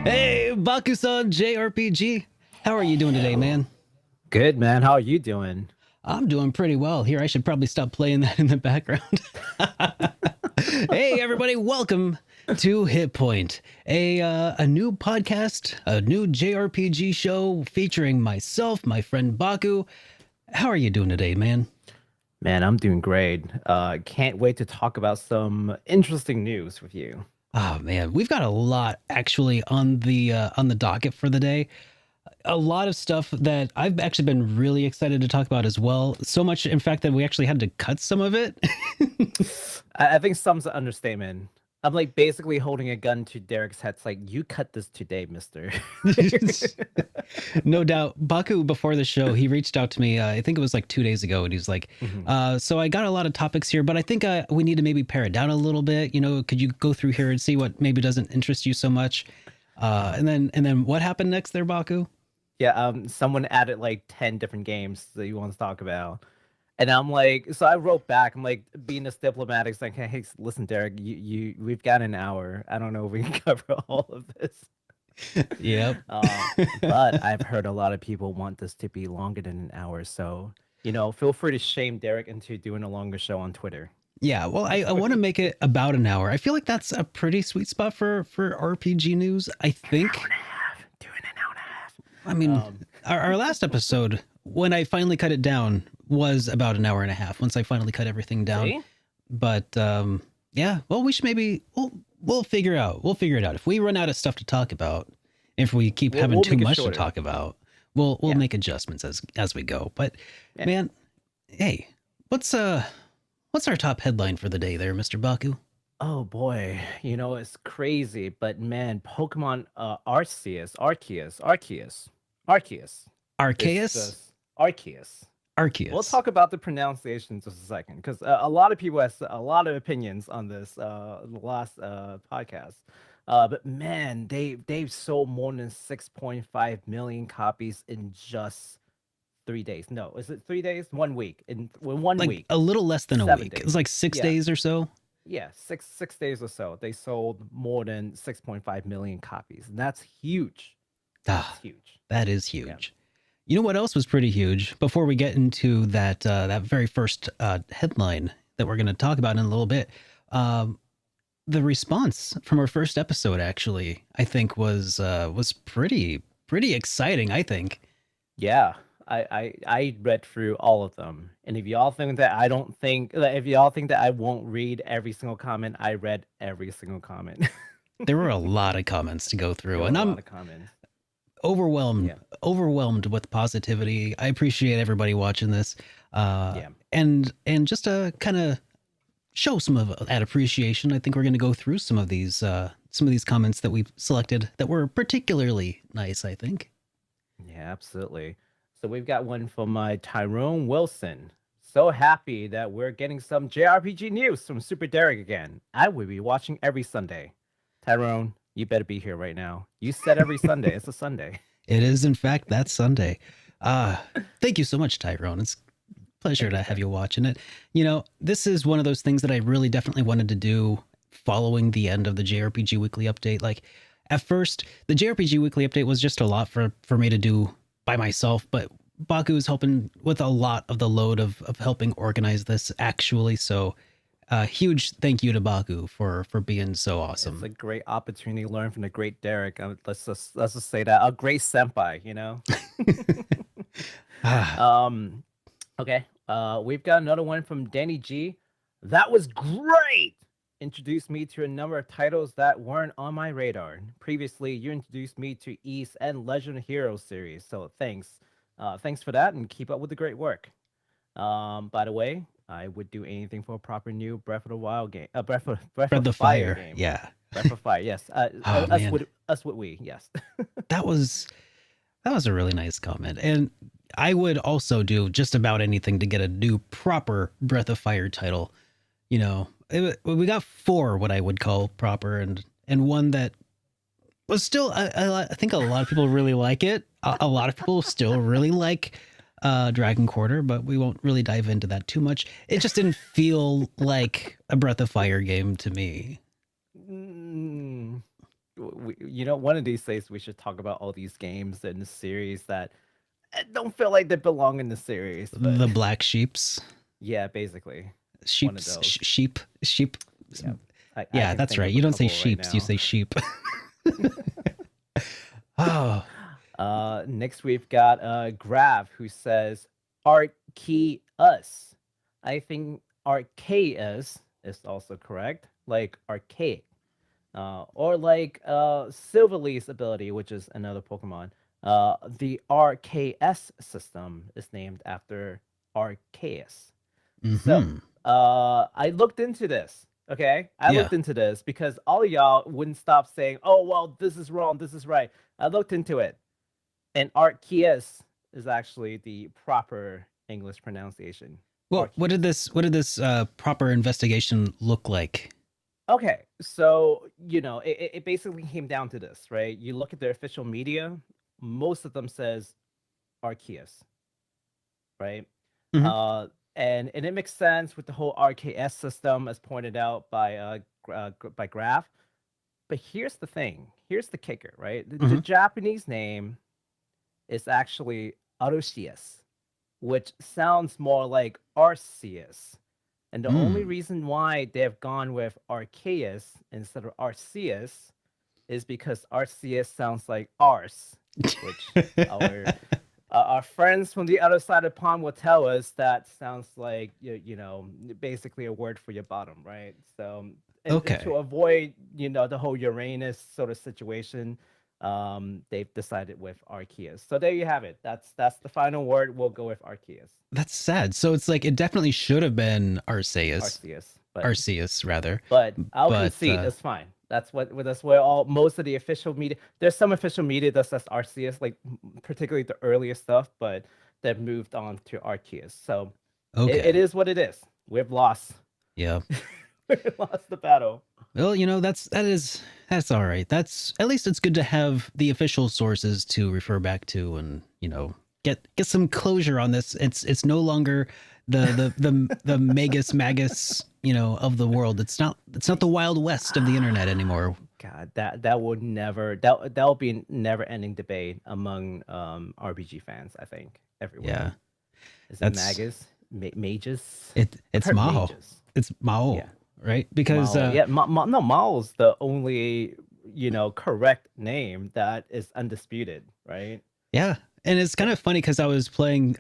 Hey, Baku-san JRPG. How are you doing today, man? Good, man. How are you doing? I'm doing pretty well. Here, I should probably stop playing that in the background. Hey, everybody, welcome to HitPoint, a new podcast, a new JRPG show featuring myself, my friend Baku. How are you doing today, man? Man, I'm doing great. Can't wait to talk about some interesting news with you. Oh man, we've got a lot actually on the docket for the day. A lot of stuff that I've actually been really excited to talk about as well. So much, in fact, that we actually had to cut some of it. I think some's an understatement. I'm like basically holding a gun to Derek's head. It's like, you cut this today, mister. No doubt. Baku, before the show, he reached out to me, I think it was like 2 days ago, and he's like, Mhm. so I got a lot of topics here, but I think we need to maybe pare it down a little bit. You know, could you go through here and see what maybe doesn't interest you so much? And then what happened next there, Baku? Yeah, someone added like 10 different games that you want to talk about. And I'm like, so I wrote back, I'm like, being as diplomatic, it's like, hey, listen, Derek, we've got an hour. I don't know if we can cover all of this. Yep. But I've heard a lot of people want this to be longer than an hour. So, feel free to shame Derek into doing a longer show on Twitter. Yeah, well, I want to make it about an hour. I feel like that's a pretty sweet spot for RPG news. I think. Hour and a half. Doing an hour and a half. I mean, our last episode, when I finally cut it down, was about an hour and a half. Once I finally cut everything down, See? but yeah. Well, we should maybe we'll figure it out. If we run out of stuff to talk about, if we keep having We'll too make it much to shorter. talk about, we'll Yeah. make adjustments as we go. But Yeah. man, hey, what's our top headline for the day, there, Mr. Baku? Oh boy, it's crazy, but man, Pokemon Arceus. It's Arceus. just Arceus. Arceus. We'll talk about the pronunciation in just a second, because a lot of people have a lot of opinions on this the last podcast. But man, they've sold more than 6.5 million copies in just 3 days. No, is it 3 days? 1 week. In one Like week, a little less than a 7 week. days. It's like 6 days or so. Yeah, six days or so. They sold more than 6.5 million copies. And that's huge. That's Ah, huge. that is Yeah. huge. You know what else was pretty huge? Before we get into that very first headline that we're going to talk about in a little bit, um, the response from our first episode actually, I think was pretty exciting. I think. Yeah. I read through all of them. And if y'all think that I don't think like, if y'all think that I won't read every single comment, I read every single comment. There were a lot of comments to go through, There were and a lot I'm of comments. overwhelmed Yeah. overwhelmed with positivity. I appreciate everybody watching this, Yeah. and just to kind of show some of that appreciation, I think we're going to go through some of these comments that we've selected that were particularly nice, I think. Yeah, absolutely. So we've got one from Tyrone Wilson. So happy that we're getting some JRPG news from Super Derek again. I will be watching every Sunday. Tyrone, you better be here right now. You said every Sunday. It's a Sunday. It is, in fact, that Sunday. Thank you so much, Tyrone. It's a pleasure to have you watching it. You know, this is one of those things that I really definitely wanted to do following the end of the JRPG Weekly Update. Like, at first, the JRPG Weekly Update was just a lot for me to do by myself, but Baku is helping with a lot of the load of helping organize this, actually. So, huge thank you to Baku for being so awesome. It's a great opportunity to learn from the great Derek. Let's just say that a great senpai. Ah, Okay. We've got another one from Danny G. That was great. Introduced me to a number of titles that weren't on my radar. Previously, you introduced me to East and Legend of Heroes series, so thanks. Thanks for that, and keep up with the great work. By the way, I would do anything for a proper new Breath of the Wild game. Breath Breath of of Fire Fire. game. Yeah. Breath of Fire. Yes. Oh, man. Us would we? Yes. That was a really nice comment. And I would also do just about anything to get a new proper Breath of Fire title. You know, we got 4 what I would call proper, and one that was still I think a lot of people really like it. A lot of people still really like Dragon Quarter, but we won't really dive into that too much. It just didn't feel like a Breath of Fire game to me. Mm, one of these days we should talk about all these games in the series that I don't feel like they belong in the series, but The black sheeps, yeah, basically one of sheeps, those. sheep. Yeah, I Yeah, can that's think right. of You a don't say couple right sheeps, you now. say sheep. Oh, Next we've got Grav who says Arceus. I think Arceus is also correct, like archaic. Or like Silverleaf's ability, which is another Pokemon. The RKS system is named after Arceus. So, mm-hmm. I looked into this. Okay, I Yeah. looked into this because all of y'all wouldn't stop saying, "Oh, well, this is wrong, this is right." I looked into it, and Arceus is actually the proper English pronunciation. Well, Arceus. what did this proper investigation look like? Okay, so it basically came down to this, right? You look at their official media, most of them says Arceus, right? Hmm. Uh, and it makes sense with the whole RKS system, as pointed out by by Graph. But here's the thing. Here's the kicker, right? The Hmm. Japanese name is actually Arceus, which sounds more like Arceus. And the only Mm. reason why they've gone with Arceus instead of Arceus is because Arceus sounds like arse, which our our friends from the other side of the pond will tell us that sounds like basically a word for your bottom, right? So, and to Okay. avoid the whole Uranus sort of situation, they've decided with Arceus. So there you have it. That's the final word. We'll go with Arceus. That's sad. So it's like it definitely should have been Arceus, Arceus, but Arceus rather. I'll But concede that's fine. That's where all most of the official media. There's some official media that says Arceus, like particularly the earliest stuff, but they've moved on to Arceus. So it okay. is what it is. We've lost. Yeah. We've lost the battle. Well, that's all right. That's at least it's good to have the official sources to refer back to, and get some closure on this. It's no longer the Magus Magus of the world. It's not the Wild West of the internet anymore. God, that would never that'll be a never ending debate among RPG fans. I think everywhere. Yeah, Is it that's magus, mages? I've it's heard Mao. mages. It's Mao, Yeah. right? Because Mao. Yeah, no, Mao's the only, correct name that is undisputed, right? yeah, and it's kind of funny because I was playing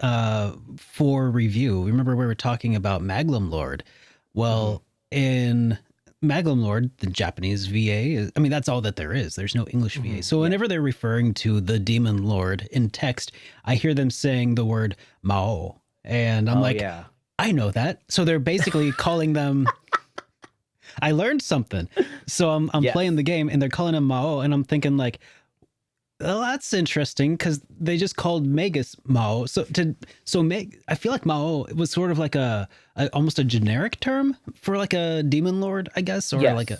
for review. Remember we were talking about Maglum Lord. Hmm. Well, in Maglum Lord, the Japanese VA is, I mean, that's all that there is. There's no English VA. Hmm. So Yeah. whenever they're referring to the Demon Lord in text, I hear them saying the word Mao. And I'm Oh like, yeah. I know that. So they're basically calling them I learned something. So I'm Yes. playing the game and they're calling him Mao and I'm thinking like, well, that's interesting because they just called Magus Mao. I feel like Mao was sort of like a almost a generic term for like a demon lord, I guess, or like a.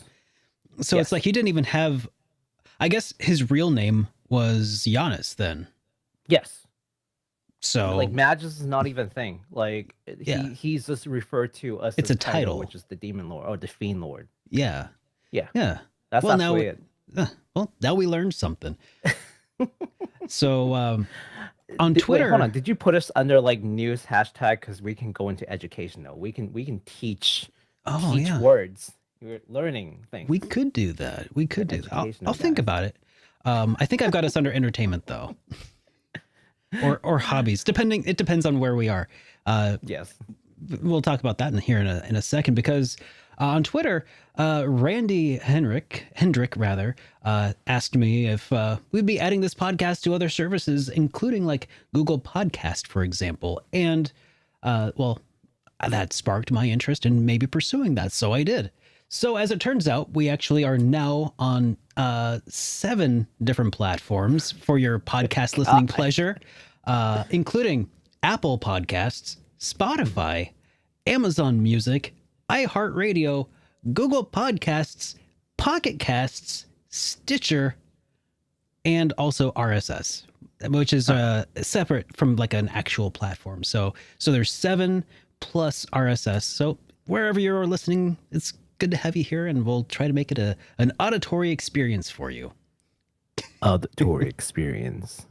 Yes. So it's like Yes. he didn't even have. I guess his real name was Giannis then. Yes. Like So Magus is not even a thing. Like yeah, he's just referred to as it's his a title, title. which is the Demon Lord or the Fiend Lord. Yeah, Yeah. yeah. That's Well now, absolutely it. now we learned something. So on Wait, hold on. Twitter, Did you put us under like news hashtag? Because we can go into education though. We can oh teach yeah, words. You're learning we things. could do that. We We're could do that. I'll educational think guys. about it. I think I've got us under entertainment though, or hobbies. It depends on where we are. Uh, Yes. we'll talk about that in a second because on Twitter, Randy Hendrick rather asked me if we'd be adding this podcast to other services, including like Google Podcast, for example, and well, that sparked my interest in maybe pursuing that, so I did. So as it turns out, we actually are now on 7 different platforms for your podcast listening God. pleasure, including Apple Podcasts, Spotify, Amazon Music, iHeartRadio, Google Podcasts, Pocket Casts, Stitcher, and also RSS, which is Huh. separate from like an actual platform. So there's 7 plus RSS. So wherever you're listening, it's good to have you here, and we'll try to make it an auditory experience for you. Auditory experience.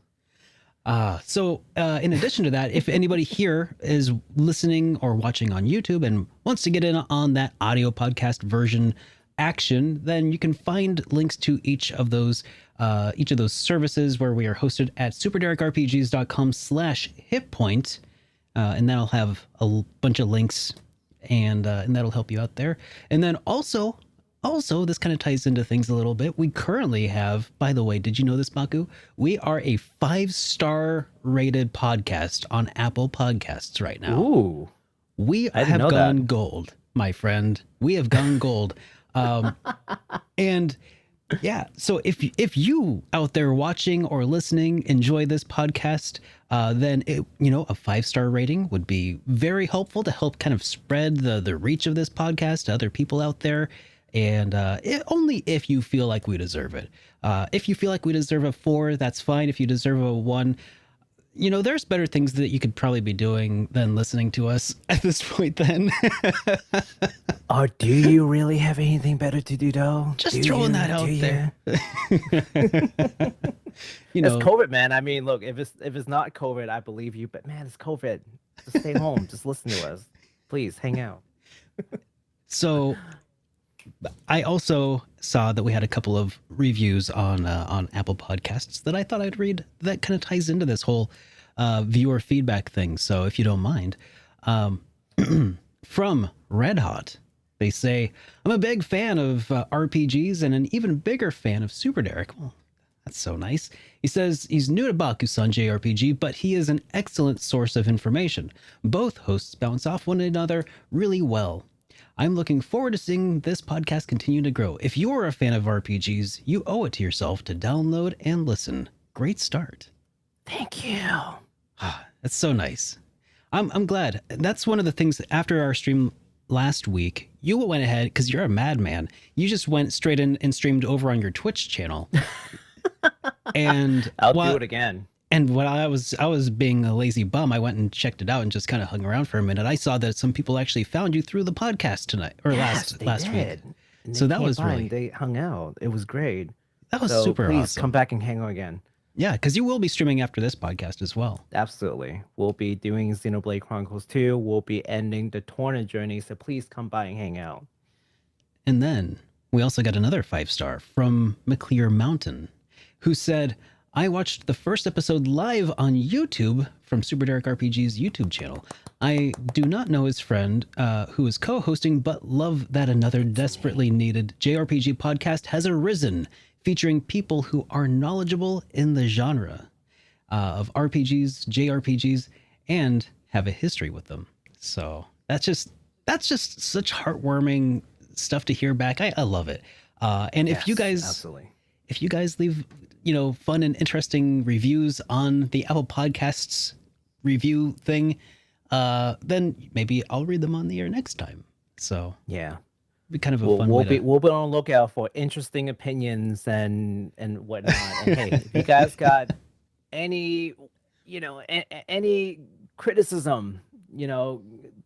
So in addition to that, if anybody here is listening or watching on YouTube and wants to get in on that audio podcast version action, then you can find links to each of those services where we are hosted at superderekrpgs.com/hitpoint. And that'll have a bunch of links and that'll help you out there. And then also, this kind of ties into things a little bit. We currently have, by the way, did you know this, Baku? We are a 5-star rated podcast on Apple Podcasts right now. Ooh. We have gone gold, my friend. We have gone gold. And yeah, so if you out there watching or listening enjoy this podcast, then a 5-star rating would be very helpful to help kind of spread the reach of this podcast to other people out there. And only if you feel like we deserve it. If you feel like we deserve a 4, that's fine. If you deserve a 1, there's better things that you could probably be doing than listening to us at this point then. Or do you really have anything better to do, though? Just throwing that out there. It's COVID, man. I mean, look, if it's not COVID, I believe you. But man, it's COVID. Just stay home. Just listen to us. Please hang out. So I also saw that we had a couple of reviews on Apple Podcasts that I thought I'd read that kind of ties into this whole viewer feedback thing. So if you don't mind, from Red Hot, they say, I'm a big fan of RPGs and an even bigger fan of Super Derek. Well, that's so nice. He says he's new to Baku-san JRPG, but he is an excellent source of information. Both hosts bounce off one another really well. I'm looking forward to seeing this podcast continue to grow. If you're a fan of RPGs, you owe it to yourself to download and listen. Great start. Thank you. That's so nice. I'm glad. That's one of the things after our stream last week, you went ahead, because you're a madman. You just went straight in and streamed over on your Twitch channel. And I'll do it again. And when I was being a lazy bum, I went and checked it out and just kind of hung around for a minute. I saw that some people actually found you through the podcast tonight or last week. So that was really, they hung out. It was great. That was so super please awesome. Come back and hang out again. Yeah, because you will be streaming after this podcast as well. Absolutely. We'll be doing Xenoblade Chronicles 2. We'll be ending the Torna journey. So please come by and hang out. And then we also got another 5-star from McClear Mountain, who said, I watched the first episode live on YouTube from Super Derek RPG's YouTube channel. I do not know his friend who is co-hosting, but love that another desperately needed JRPG podcast has arisen, featuring people who are knowledgeable in the genre of RPGs, JRPGs, and have a history with them. So that's just such heartwarming stuff to hear back. I love it. And yes, if you guys, absolutely. If you guys leave, fun and interesting reviews on the Apple Podcasts review thing, then maybe I'll read them on the air next time. So yeah, be kind of a fun way we'll be on the lookout for interesting opinions and whatnot. And hey, if you guys got any any criticism,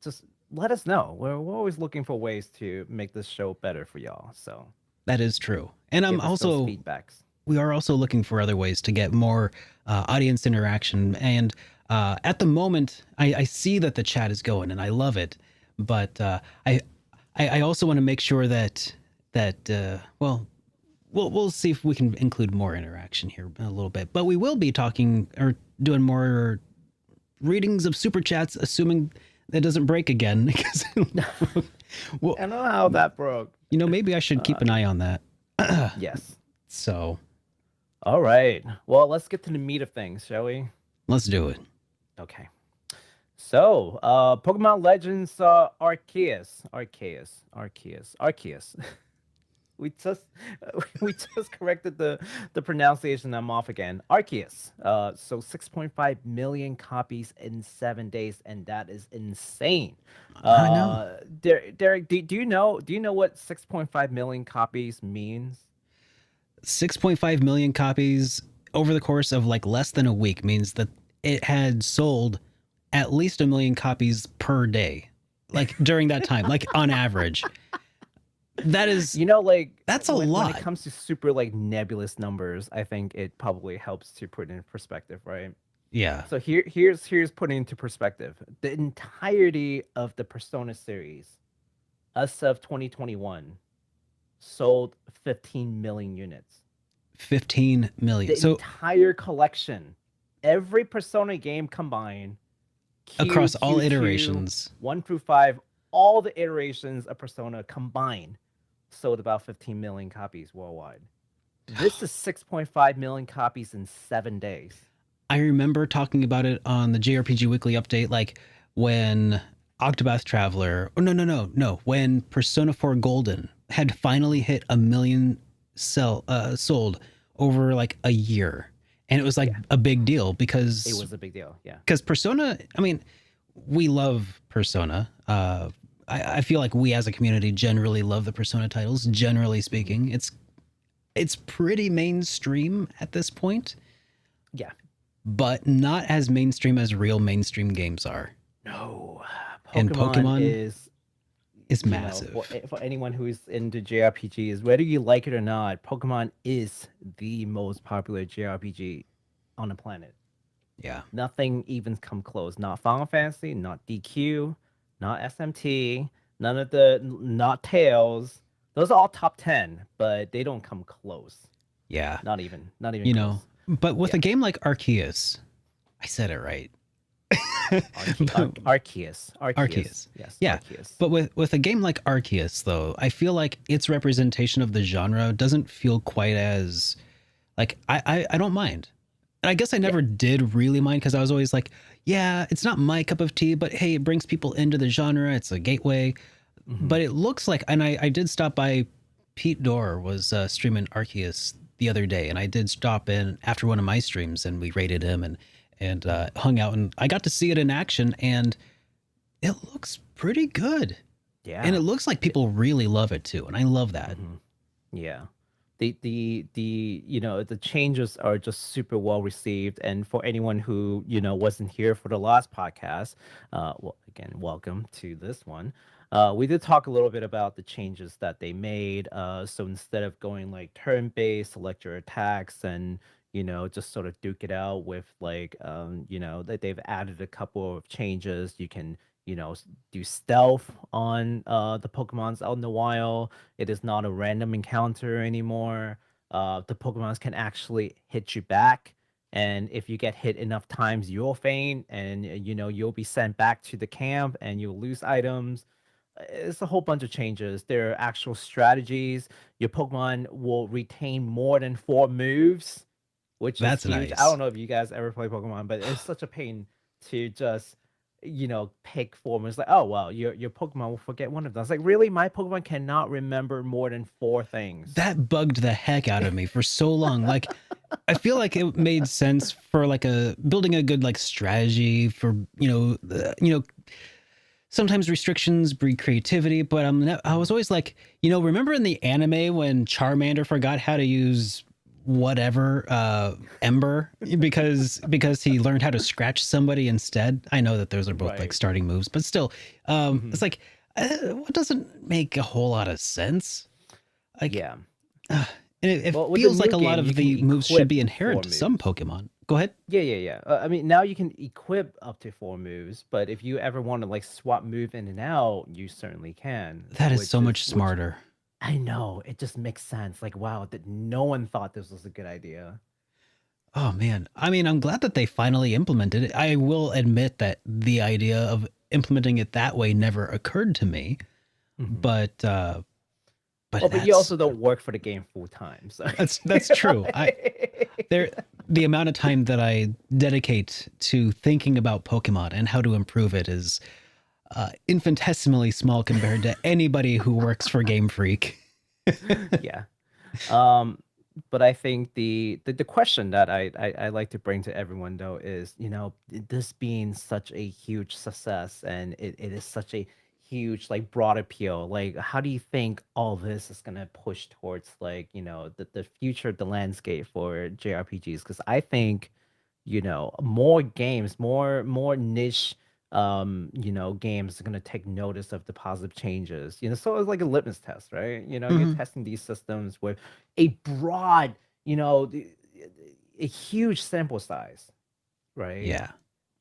just let us know. We're always looking for ways to make this show better for y'all. So that is true. And I'm also feedbacks. We are also looking for other ways to get more audience interaction. And at the moment, I see that the chat is going, and I love it. But I also want to make sure that we'll see if we can include more interaction here in a little bit. But we will be talking or doing more readings of super chats, assuming that doesn't break again. Well, I don't know how that broke. Maybe I should keep an eye on that. Yes. So. All right. Well, let's get to the meat of things, shall we? Let's do it. Okay. So, Pokemon Legends Arceus. we just corrected the pronunciation. I'm off again. Arceus. So 6.5 million copies in 7 days, and that is insane. I know. Derek, do you know what 6.5 million copies means? 6.5 million copies over the course of less than a week means that it had sold at least 1 million copies per day, during that time, on average. That is Like that's a when it lot. comes to super like nebulous numbers, I think it probably helps to put it in perspective, right? Yeah. So here's putting into perspective. The entirety of the Persona series, as of 2021, sold 15 million units. 15 million. The So entire collection, every Persona game combined, Q, across all Q2, iterations, 1 through 5, all the iterations of Persona combined sold about 15 million copies worldwide. This is 6.5 million copies in 7 days. I remember talking about it on the JRPG Weekly Update, like when Octopath Traveler, oh no, when Persona 4 Golden had finally hit a million sold over like a year, and it was like Yeah, a big deal it because was a big deal. Yeah. Persona, I mean, we love Persona. I feel like we as a community generally love the Persona titles. Generally Mm-hmm. speaking, it's pretty mainstream at this point, Yeah. but not as mainstream as real mainstream games are. No, And Pokemon Pokemon is, is for massive. for anyone who's into JRPGs, whether you like it or not, Pokemon is the most popular JRPG on the planet. Yeah. Nothing even come close. Not Final Fantasy, not DQ, not SMT, none of the not Tails. Those are all top 10, but they don't come close. Yeah. Not even You know, close. but with Yeah. a game like Arceus, I said it right. Arceus. Arceus. Yes, Yeah. Arceus. But with a game like Arceus though, I feel like its representation of the genre doesn't feel quite as like I don't mind. And I guess I Yeah. never did really mind because I was always like, yeah, it's not my cup of tea, but hey, it brings people into the genre. It's a gateway. Hmm. But it looks like, and I did stop by. Pete Dorr was streaming Arceus the other day, and I did stop in after one of my streams, and we rated him and Hmm. hung out, and I got to see it in action, and it looks pretty good, and Yeah. it looks like people really love it too, and I love that. Hmm. Yeah. The changes are just super well received, and for anyone who wasn't here for the last podcast, well, again, welcome to this one. We did talk a little bit about the changes that they made. So instead of going like turn-based, select your attacks, and just sort of duke it out with like that they've added a couple of changes. You can do stealth on the Pokemons out in the wild. It is not a random encounter anymore. The Pokemons can actually hit you back, and if you get hit enough times, you'll faint, and you'll be sent back to the camp, and you'll lose items. It's a whole bunch of changes. There are actual strategies. Your Pokemon will retain more than 4 moves, which is That's huge. I nice. don't know if you guys ever play Pokemon, but it's such a pain to just pick 4 moves. Like, oh well, your Pokemon will forget one of them. It's like, really, my Pokemon cannot remember more than 4 things. That bugged the heck out of me for so long. Like, I feel like it made sense for like a building a good like strategy for sometimes restrictions breed creativity, but I was Mhm. always like, remember in the anime when Charmander forgot how to use whatever Ember because he learned how to scratch somebody instead. I know that those are both like Right. starting moves, but still, Hmm. it's like what doesn't make a whole lot of sense. Like, Yeah. uh, and it Well, with the feels like new a lot game, you of can the moves should equip be four inherent to some moves. Pokemon. Go ahead. Yeah, yeah, yeah. I mean, now you can equip up to 4 moves, but if you ever want to like swap move in and out, you certainly can. That is so much Which smarter. I know it just makes sense. Like, wow, that no one thought this was a good idea. Oh man. I mean, I'm glad that they finally implemented it. I will admit that the idea of implementing it that way never occurred to me, Hmm. but Well, but you also don't work for the game full time, so. that's true. I there the amount of time that I dedicate to thinking about Pokemon and how to improve it is infinitesimally small compared to anybody who works for Game Freak. Yeah. Um, but I think the question that I like to bring to everyone though is, this being such a huge success, and it is such a huge like broad appeal. Like, how do you think all this is gonna push towards like, the future of the landscape for JRPGs? Because I think, more games, more niche games are going to take notice of the positive changes. So it's like a litmus test, right? You're Hmm. testing these systems with a broad, a huge sample size, right? Yeah.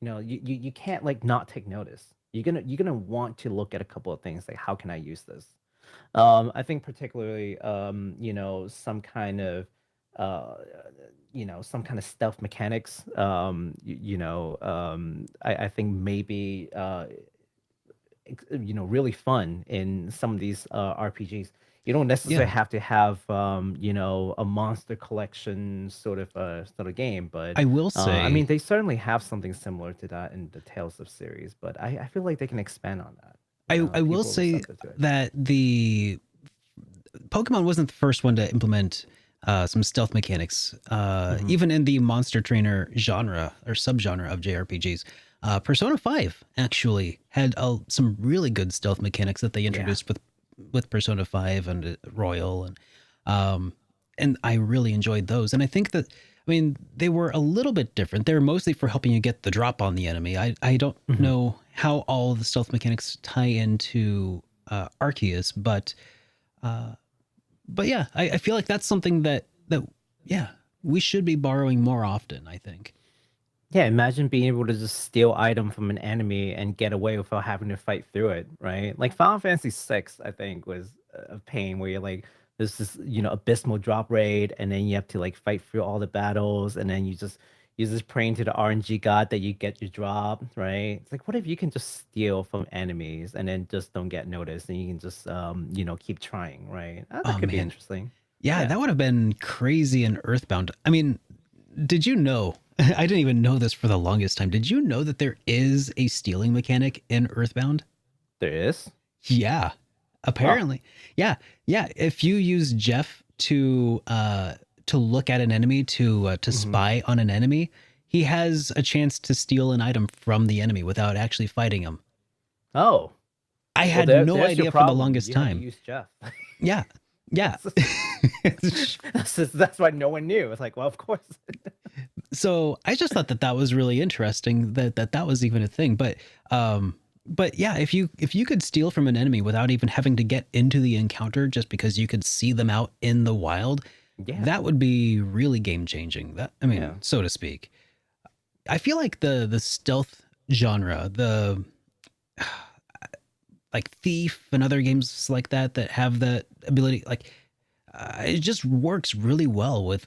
You can't like not take notice. You're gonna want to look at a couple of things like how can I use this. I think particularly uh some kind of stealth mechanics. I think maybe really fun in some of these RPGs. You don't necessarily Yeah. have to have a monster collection sort of game, but I will I mean say, they certainly have something similar to that in the Tales of series. But I feel like they can expand on that. I will People are say receptive to it. that the Pokemon wasn't the first one to implement some stealth mechanics. Hmm. Even in the monster trainer genre or subgenre of JRPGs, Persona 5 actually had some really good stealth mechanics that they Yeah. introduced with Persona 5 and Royal, um, and I really enjoyed those. And I think that, I mean, they were a little bit different. They were mostly for helping you get the drop on the enemy. I don't Hmm. know how all the stealth mechanics tie into Arceus, uh, but yeah, I feel like that's something that yeah, we should be borrowing more often, I think. Yeah, imagine being able to just steal item from an enemy and get away without having to fight through it, right? Like Final Fantasy VI, I think, was a pain where you're like, there's this, abysmal drop rate, and then you have to like fight through all the battles, and then you just praying to the RNG god that you get your drop, right? It's like, what if you can just steal from enemies and then just don't get noticed, and you can just keep trying, right? That Oh could be man. interesting. Yeah, Yeah. that would have been crazy in Earthbound. I mean, did you know? I didn't even know this for the longest time. Did you know that there is a stealing mechanic in Earthbound? There is. Yeah, Oh. apparently. Yeah, yeah. If you use Jeff to look at an enemy to Hmm. spy on an enemy, he has a chance to steal an item from the enemy without actually fighting him. Oh. I Well, had no there's your idea for the problem. longest You had to time. use Jeff. Yeah, yeah. That's why no one knew. It's like, well, of course. So I just thought that that was really interesting that was even a thing. But yeah, if you could steal from an enemy without even having to get into the encounter, just because you could see them out in the wild, Yeah, that would be really game changing. That, I yeah. mean, so to speak. I feel like the stealth genre, the like Thief and other games like that have that ability, like it just works really well with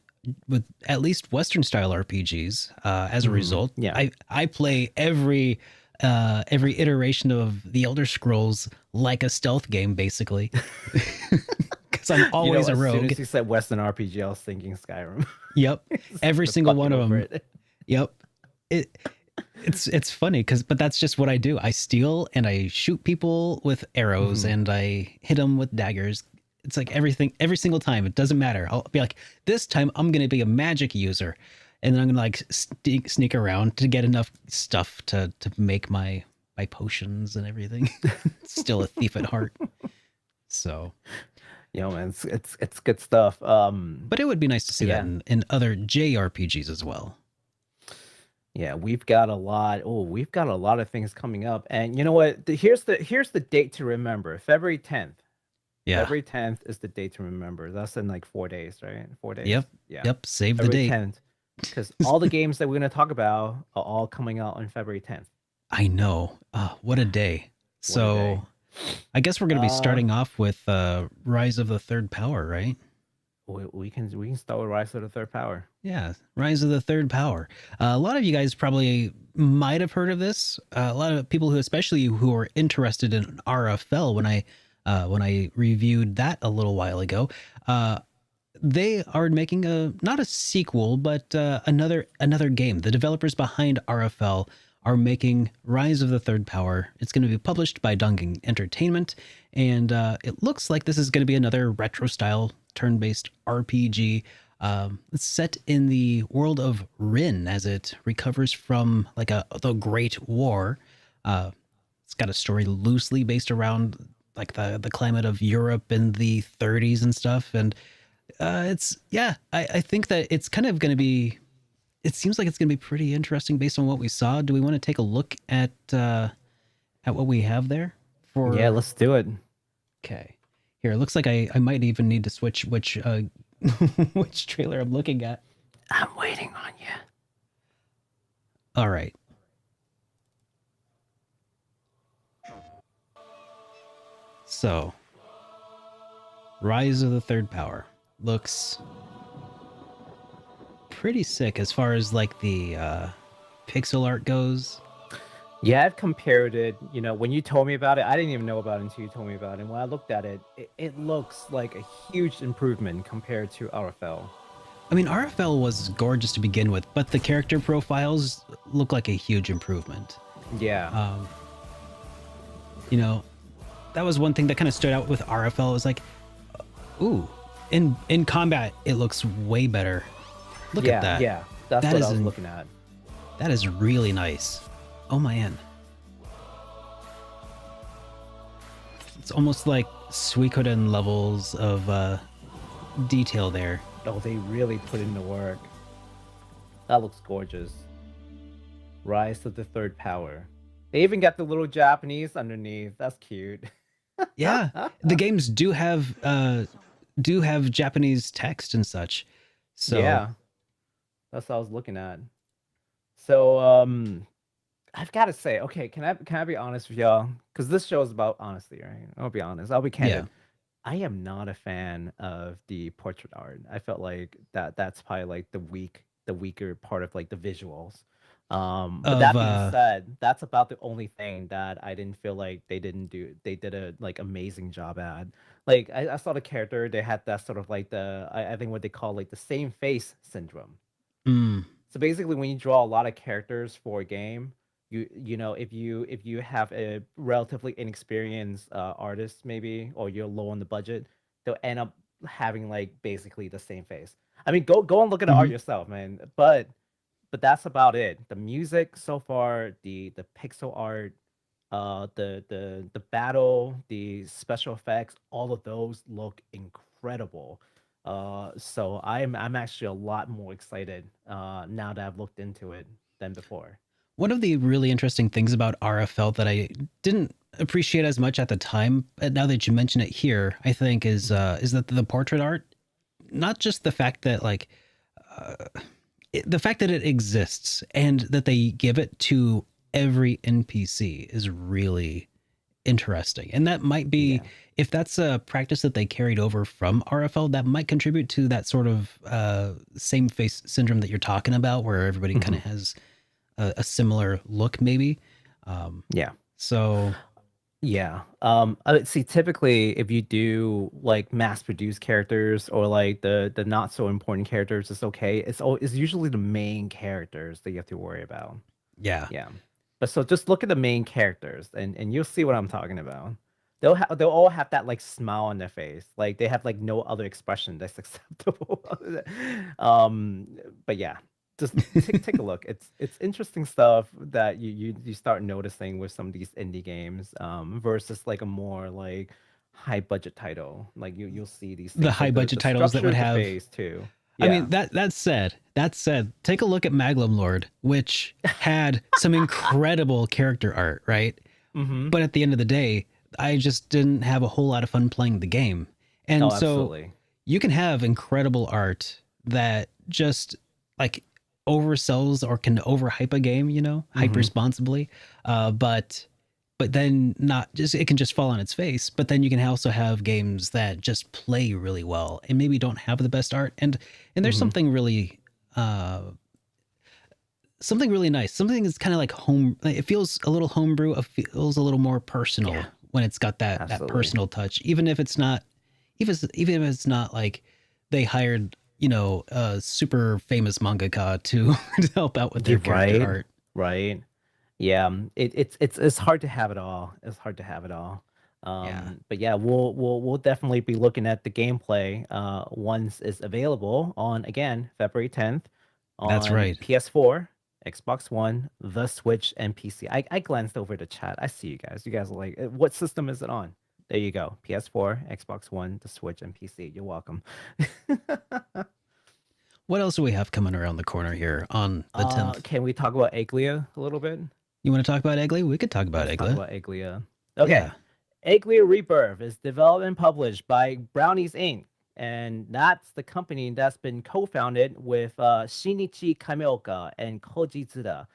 at least Western style RPGs. As a Hmm. result, Yeah. I play every iteration of the Elder Scrolls like a stealth game, basically, because I'm always a As soon rogue. as you said Western RPG, I was thinking Skyrim. Yep, Just every the single one bucket of over them. it. Yep, it it's funny but that's just what I do. I steal and I shoot people with arrows Hmm. and I hit them with daggers. It's like everything every single time. It doesn't matter. I'll be like, this time I'm gonna be a magic user, and then I'm gonna like sneak around to get enough stuff to make my potions and everything. Still a thief at heart. So, Man, it's good stuff. but it would be nice to see that Yeah. in other JRPGs as well. Yeah, we've got a lot. Oh, we've got a lot of things coming up. And you know what? Here's the date to remember. February 10th. Yeah. February 10th is the date to remember. That's in like 4 days, right? 4 days. Yep. Yeah. Yep. Save the February date. 10th. Because all the games that we're going to talk about are all coming out on February 10th. I know. What a day. What a day. So I guess we're going to be Uh, starting off with Rise of the Third Power, right? we can start with Rise of the Third Power. Yeah, Rise of the Third Power. A lot of you guys probably might have heard of this. A lot of people especially who are interested in RFL, when I reviewed that a little while ago, they are making not a sequel, but another game. The developers behind RFL are making Rise of the Third Power. It's going to be published by Dungeon Entertainment, and it looks like this is going to be another retro style turn-based RPG. It's set in the world of Rin as it recovers from like the Great War. It's got a story loosely based around like the climate of Europe in the 30s and stuff, and it's yeah. I think that it's kind of going to be it seems like it's going to be pretty interesting based on what we saw. Do we want to take a look at what we have there Yeah, for? let's do it. Okay, here it looks like I might even need to switch which which trailer I'm looking at. I'm waiting on you. All right. So, Rise of the Third Power looks pretty sick as far as like the pixel art goes. Yeah, I've compared it. You know, when you told me about it, I didn't even know about it until you told me about it. And when I looked at it, it looks like a huge improvement compared to RFL. I mean, RFL was gorgeous to begin with, but the character profiles look like a huge improvement. Yeah. Um, you know, that was one thing that kind of stood out with RFL. It was like, ooh, in combat, it looks way better. Look yeah, at that. Yeah, that's That what is I was looking at. That is really nice. Oh man. It's almost like Suikoden levels of detail there. Oh, they really put in the work. That looks gorgeous. Rise of the Third Power. They even got the little Japanese underneath. That's cute. Yeah, the games do have Japanese text and such. So Yeah, that's what I was looking at. So I've got to say, okay, can I be honest with y'all? Because this show is about honesty, right? I'll be honest. I'll be yeah. candid. I am not a fan of the portrait art. I felt like that's probably like the weaker part of like the visuals. But Of that being said, that's about the only thing that I didn't feel like they did a like amazing job at. Like I saw the character, they had that sort of like I think what they call like the same face syndrome. mm, So basically, when you draw a lot of characters for a game, you know if you have a relatively inexperienced artist maybe, or you're low on the budget, they'll end up having like basically the same face. I mean, go and look at the art mhm. yourself, man. But that's about it. The music so far, the pixel art, the battle, the special effects, all of those look incredible. So I'm actually a lot more excited now that I've looked into it than before. One of the really interesting things about RFL that I didn't appreciate as much at the time, but now that you mention it here, I think is that the portrait art, not just the fact that like uh, the fact that it exists and that they give it to every NPC is really interesting. And that might be, Yeah. if that's a practice that they carried over from RFL, that might contribute to that sort of same face syndrome that you're talking about, where everybody kind Mhm. of has a similar look, maybe. Um, Yeah. so, Yeah. I would see typically if you do like mass produced characters or like the not so important characters, it's okay. It's usually the main characters that you have to worry about. yeah. Yeah. But so just look at the main characters and you'll see what I'm talking about. They'll all have that like smile on their face. Like they have like no other expression that's acceptable. um but yeah, just take a look. It's interesting stuff that you start noticing with some of these indie games versus like a more like high budget title. Like you'll see these The things high like budget the titles that structure would of the have, face too. I mean, Yeah. that said, take a look at Maglum Lord, which had some incredible character art, right? Mm-hmm. But at the end of the day, I just didn't have a whole lot of fun playing the game. Oh, And so absolutely. you can have incredible art that just like oversells or can overhype a game, you know, hype Mm-hmm. responsibly. But then not just, it can just fall on its face. But then you can also have games that just play really well and maybe don't have the best art. And there's Mm-hmm. uh something really nice. Something that's kind of like home. It feels a little homebrew. It feels a little more Yeah, personal when it's got that absolutely. personal touch. Even if it's not, even if it's not like they hired, you know, a super famous mangaka to to help out with their You're character right. art. Right. Yeah. It's hard to have it all. It's hard to have it all. Yeah, But yeah, we'll definitely be looking at the gameplay once it's available on again February 10th that's on right. PS4, Xbox One, the Switch, and PC. I glanced over the chat. I see you guys. You guys are like, what system is it on? There you go. PS4, Xbox One, the Switch, and PC. You're welcome. What else do we have coming around the corner here on the 10th? Can we talk about Egglia a little bit? You want to talk about Eggly? We could talk about Let's talk Eggly. about Egglia. Okay. Yeah. Egglia Rebirth is developed and published by Brownies Inc. And that's the company that's been co-founded with Shinichi Kameoka and Koji Tsuda.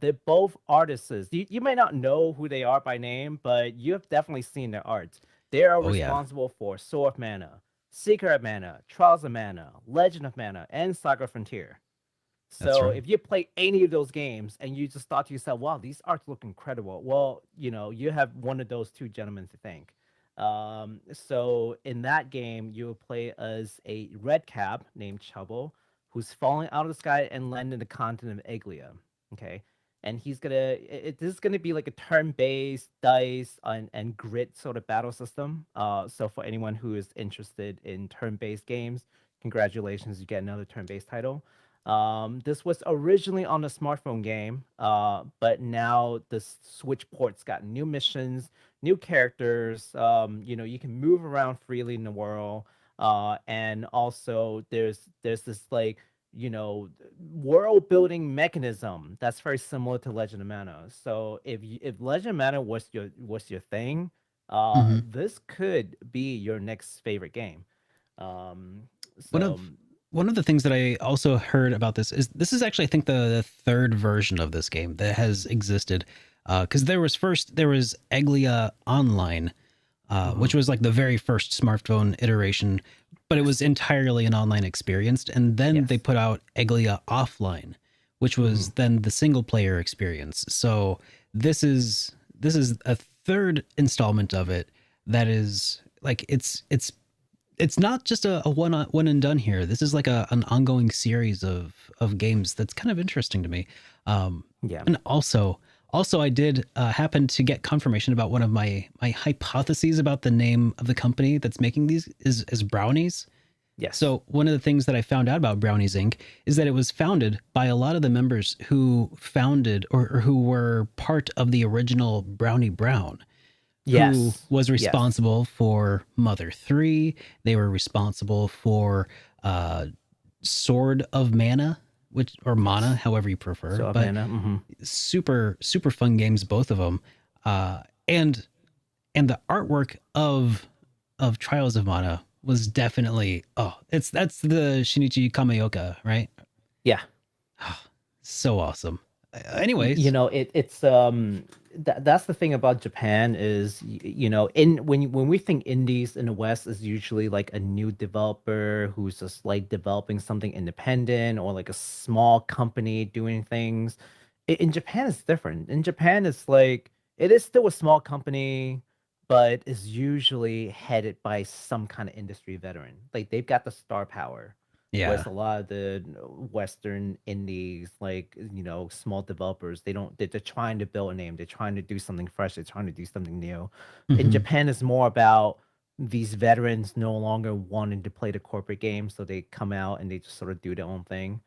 They're both artists. You may not know who they are by name, but you have definitely seen their art. They are Oh yeah. responsible for Sword of Mana, Secret of Mana, Trials of Mana, Legend of Mana, and Saga Frontier. That's So right. if you play any of those games and you just thought to yourself, wow, these arts look incredible. Well, you have one of those two gentlemen to thank. So in that game, you will play as a red cap named Chubble, who's falling out of the sky and landing in the continent of Egglia. Okay. And this is gonna be like a turn-based dice and grid sort of battle system. So for anyone who is interested in turn-based games, congratulations, you get another turn-based title. This was originally on a smartphone game, but now the Switch port's got new missions, new characters. You can move around freely in the world, and also there's this like world building mechanism that's very similar to Legend of Mana. So if Legend of Mana was your thing, hmm this could be your next favorite game. Um, One so of one of the things that I also heard about this is actually I think the third version of this game that has existed. Because there was Egglia Online, which mhm. was like the very first smartphone iteration, but it was entirely an online experience. And then they Yes. put out Egglia Offline, which was Mhm. then the single player experience. So this is a third installment of it that is like it's not just a one and done here. This is like an ongoing series of games that's kind of interesting to me. Yeah. And also I did happen to get confirmation about one of my hypotheses about the name of the company that's making these is Brownies. Yes. So one of the things that I found out about Brownies Inc. is that it was founded by a lot of the members who founded or who were part of the original Brownie Brown, who Yes. was Yes. responsible for Mother 3. They were responsible for uh, Sword of Mana, which or Mana, Yes. however you prefer. So But Amanda. Mhm. super fun games, both of them. Uh, and and the artwork of Trials of Mana was definitely that's the Shinichi Kamaoka, right? Yeah. So awesome. Anyways, It's that's the thing about Japan is in when we think indies in the West is usually like a new developer who's just like developing something independent or like a small company doing things. In Japan it's different. In Japan it's like it is still a small company, but is usually headed by some kind of industry veteran. Like they've got the star power. Whereas yeah. a lot of the Western indies, like small developers, they're trying to build a name. They're trying to do something fresh. They're trying to do something new. In hmm Japan, it's more about these veterans no longer wanting to play the corporate game, so they come out and they just sort of do their own thing.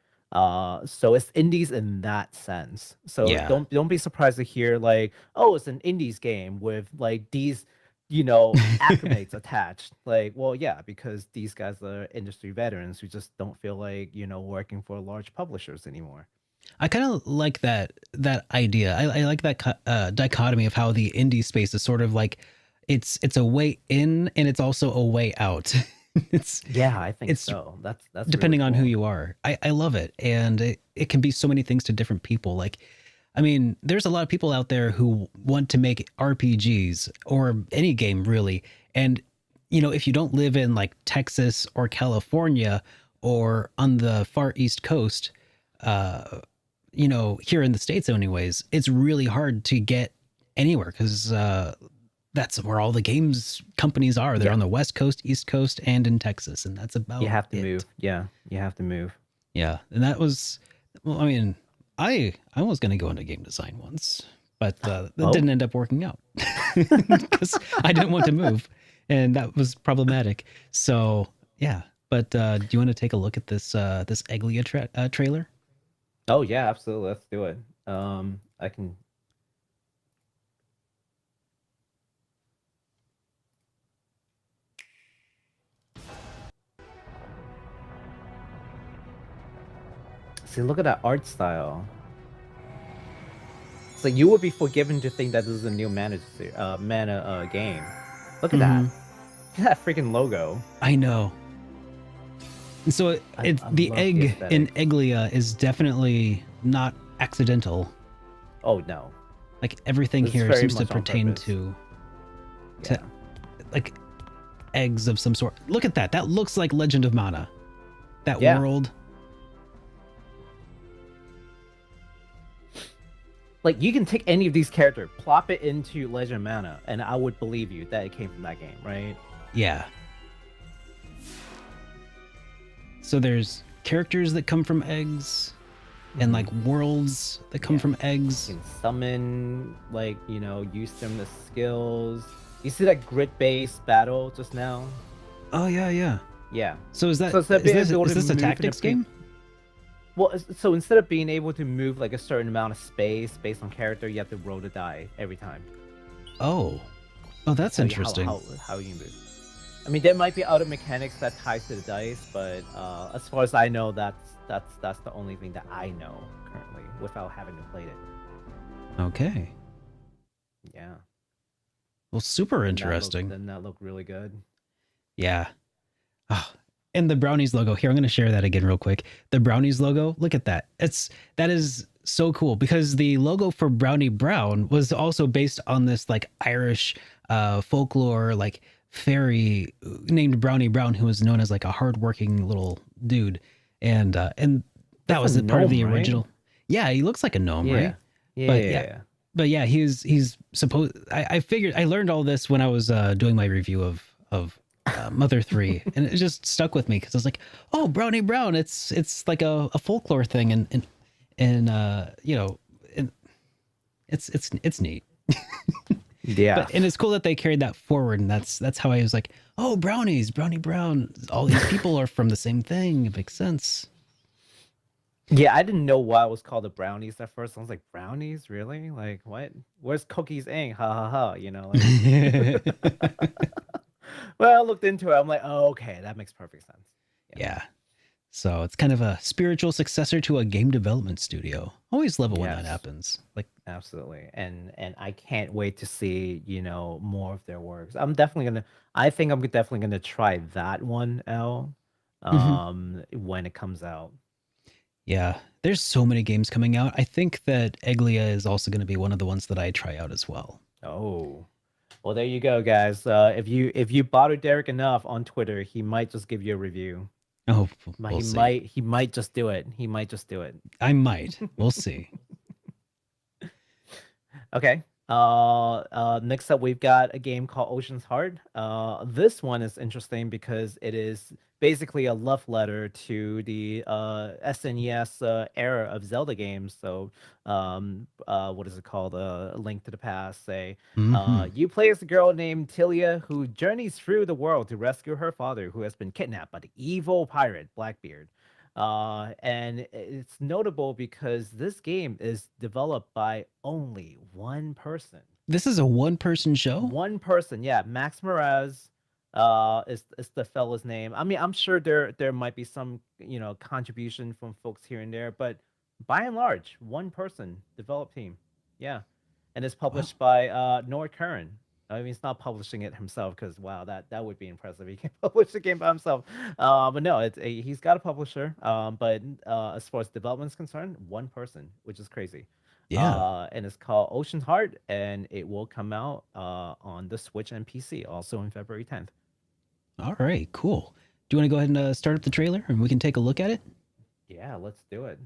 So it's indies in that sense. So Yeah. don't be surprised to hear like, oh, it's an indies game with like these acclimates attached. Like, well, yeah, because these guys are industry veterans who just don't feel like, working for large publishers anymore. I kind of like that idea. I like that dichotomy of how the indie space is sort of like it's a way in and it's also a way out. it's Yeah, I think it's so. That's really depending on who cool. you are. I love it, and it can be so many things to different people. Like, I mean, there's a lot of people out there who want to make RPGs or any game really, and if you don't live in like Texas or California or on the far East Coast, uh, here in the States, anyways, it's really hard to get anywhere because that's where all the games companies are. They're Yeah, on the West Coast, East Coast, and in Texas, and that's you about have to it. move. Yeah, you have to move. Yeah, and that was, well, I mean, I was gonna go into game design once, but that Oh, didn't end up working out because I didn't want to move, and that was problematic. So yeah, but do you want to take a look at this Egglia trailer? oh yeah, absolutely. Let's do it. I can. See, look at that art style. So you would be forgiven to think that this is a new mana game. Look at that. Mhm. Look at that freaking logo. I know. And so I the love egg the in aesthetic. Egglia is definitely not accidental. Oh no, Like everything this is here very seems to much on pertain purpose. to Yeah. like eggs of some sort. Look at that. That looks like Legend of Mana. That Yeah. world. Like you can take any of these characters, plop it into Legend of Mana, and I would believe you that it came from that game, right? Yeah. So there's characters that come from eggs and like worlds that come Yeah. from eggs. You can summon, like, you know, use them as skills. You see that grid-based battle just now? Oh yeah, yeah. Yeah. So is that So instead of being able is to this a move in a tactics pre- game? Well, so instead of being able to move like a certain amount of space based on character, you have to roll the die every time. Oh. Oh, that's Tell you interesting. how you move. I mean, there might be other mechanics that ties to the dice, but as far as I know, that's the only thing that I know currently without having to play it. Okay. Yeah. Well, super interesting. Doesn't that look really good? Yeah. Oh, and the brownies logo here. I'm going to share that again real quick. The brownies logo. Look at that. That is so cool because the logo for Brownie Brown was also based on this like Irish folklore like fairy named Brownie Brown who was known as like a hardworking little dude, and that That's was a part of the gnome, right? original. Yeah, he looks like a gnome, right? Yeah. But yeah, he's supposed. I figured I learned all this when I was doing my review of Mother 3, and it just stuck with me because I was like, oh, Brownie Brown, it's like a folklore thing, and you know, and it's neat. Yeah. And it's cool that they carried that forward, and that's how I was like, oh, brownies, Brownie Brown, all these people are from the same thing. It makes sense. Yeah, I didn't know why it was called the brownies at first. I was like, brownies, really? Like, what? Where's Cookies Inc? Ha ha ha. You know, like. Well, I looked into it. I'm like, oh, okay, that makes perfect sense. Yeah. So it's kind of a spiritual successor to a game development studio. Always love it when that Yes. happens. Like, Absolutely, and I can't wait to see, you know, more of their works. I'm definitely gonna. I think I'm definitely gonna try that one out. When it comes out. yeah, there's so many games coming out. I think that Egglia is also going to be one of the ones that I try out as well. Oh, well, there you go, guys. If you bother Derek enough on Twitter, he might just give you a review. Oh, But we'll see. he might just do it. He might just do it. I might. We'll see. Okay. Next up, we've got a game called Ocean's Heart. This one is interesting because it is basically a love letter to the SNES era of Zelda games. So, what is it called? A Link to the Past. Say, Mhm. you play as a girl named Tilia who journeys through the world to rescue her father, who has been kidnapped by the evil pirate Blackbeard. And it's notable because this game is developed by only one person. This is a one-person show? One person, yeah. Max Mraz is the fella's name. I mean, I'm sure there might be some, you know, contribution from folks here and there, but by and large, one person developed team. Yeah. And it's Wow. published by Nor Curran. I mean, he's not publishing it himself because wow, that would be impressive. He can publish the game by himself. But no, he's got a publisher. But as far as development is concerned, one person, which is crazy. Yeah. And it's called Ocean's Heart, and it will come out on the Switch and PC also on February 10th. All right, cool. Do you want to go ahead and start up the trailer and we can take a look at it? Yeah, let's do it.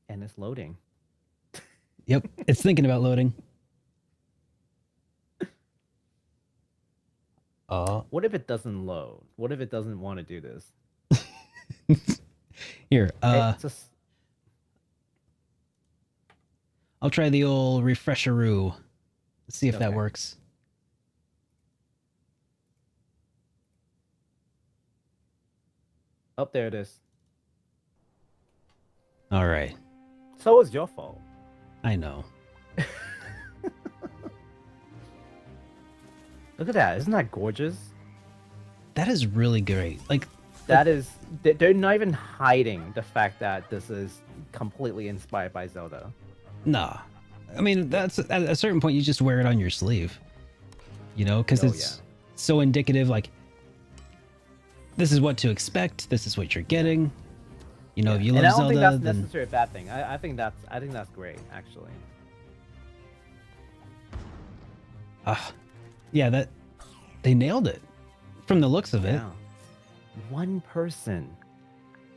And it's loading. Yep, it's thinking about loading. What if it doesn't load? What if it doesn't want to do this? Here, It's just I'll try the old refresheroo. Let's see if that Okay. works. oh, there it is. All right, So it's your fault. I know. Look at that. Isn't that gorgeous? That is really great. Like That is, they're not even hiding the fact that this is completely inspired by Zelda. nah. I mean, that's at a certain point you just wear it on your sleeve. You know, because it's so indicative, like this is what to expect, this is what you're getting. You know, if you love Zelda, I don't think that's then necessarily a bad thing. I think that's great, actually. yeah, that they nailed it from the looks of it. Yeah. One person.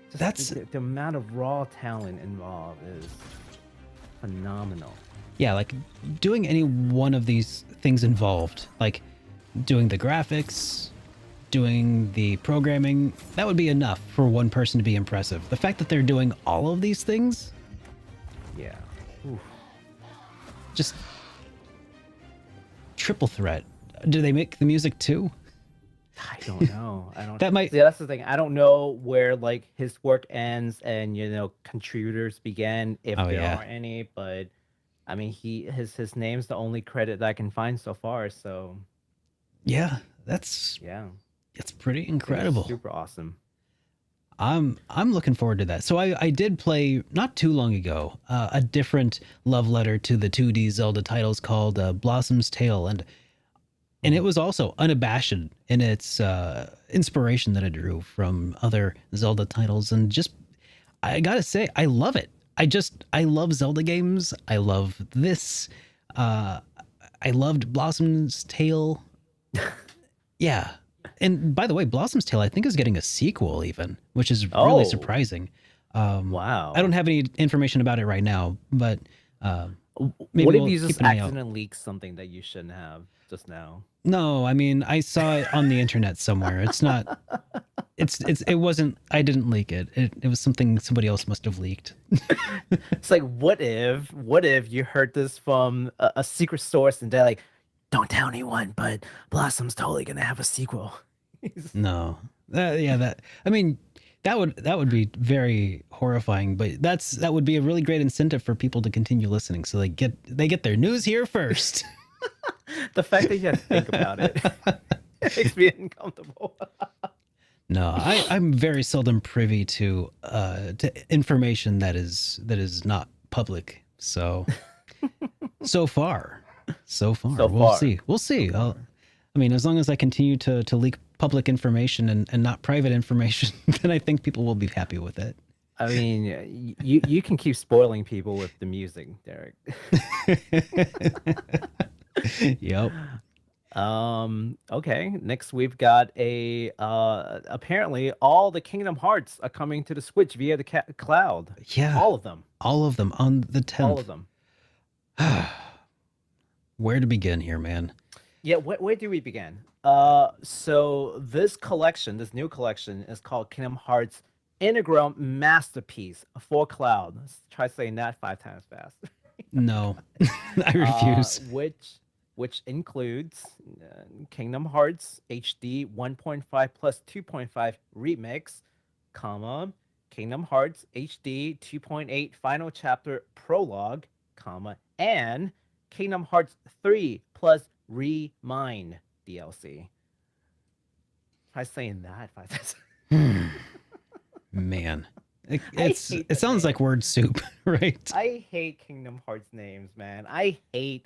Just That's the amount of raw talent involved is phenomenal. yeah, like doing any one of these things involved, like doing the graphics, doing the programming, that would be enough for one person to be impressive. The fact that they're doing all of these things, Yeah. Oof. just triple threat. Do they make the music too? I don't know. I don't. That might. See, that's the thing. I don't know where like his work ends and contributors begin, if Oh, there yeah. are any. But I mean, his name's the only credit that I can find so far. So Yeah, that's yeah, it's pretty I think it's incredible. super awesome. I'm looking forward to that. So I did play not too long ago a different love letter to the 2D Zelda titles called Blossom's Tale, and it was also unabashed in its inspiration that it drew from other Zelda titles, and just I gotta say I love it. I love Zelda games. I love this. I loved Blossom's Tale. Yeah. And by the way, Blossom's Tale, I think, is getting a sequel even, which is really Oh. surprising. Wow. I don't have any information about it right now, but maybe What if we'll you keep just an eye out. accidentally leaked something that you shouldn't have just now? No, I mean, I saw it on the internet somewhere. It's not. It wasn't. I didn't leak it. It was something somebody else must have leaked. It's like, what if you heard this from a secret source and they're like, don't tell anyone, but Blossom's totally gonna have a sequel. No. Yeah, that. I mean, that would be very horrifying, but that would be a really great incentive for people to continue listening, so they get their news here first. The fact that you have to think about it makes me uncomfortable. No, I'm very seldom privy to information that is not public. So far. We'll see. I mean, as long as I continue to leak public information and not private information, then I think people will be happy with it. I mean, you can keep spoiling people with the music, Derek. Yep. Okay. Next, we've got apparently all the Kingdom Hearts are coming to the Switch via the cloud. Yeah. All of them. All of them on the 10th. All of them. Where to begin here, man? Yeah, where do we begin? So this new collection is called Kingdom Hearts Integral Masterpiece for Cloud. Let's try saying that 5 times fast. No, I refuse. Which includes Kingdom Hearts HD 1.5 plus 2.5 remix, comma, Kingdom Hearts HD 2.8 final chapter prologue, comma, and Kingdom Hearts 3 plus Remind DLC. Try saying that 5 times. Man, hate it the sounds like word soup, right? I hate Kingdom Hearts names, man. I hate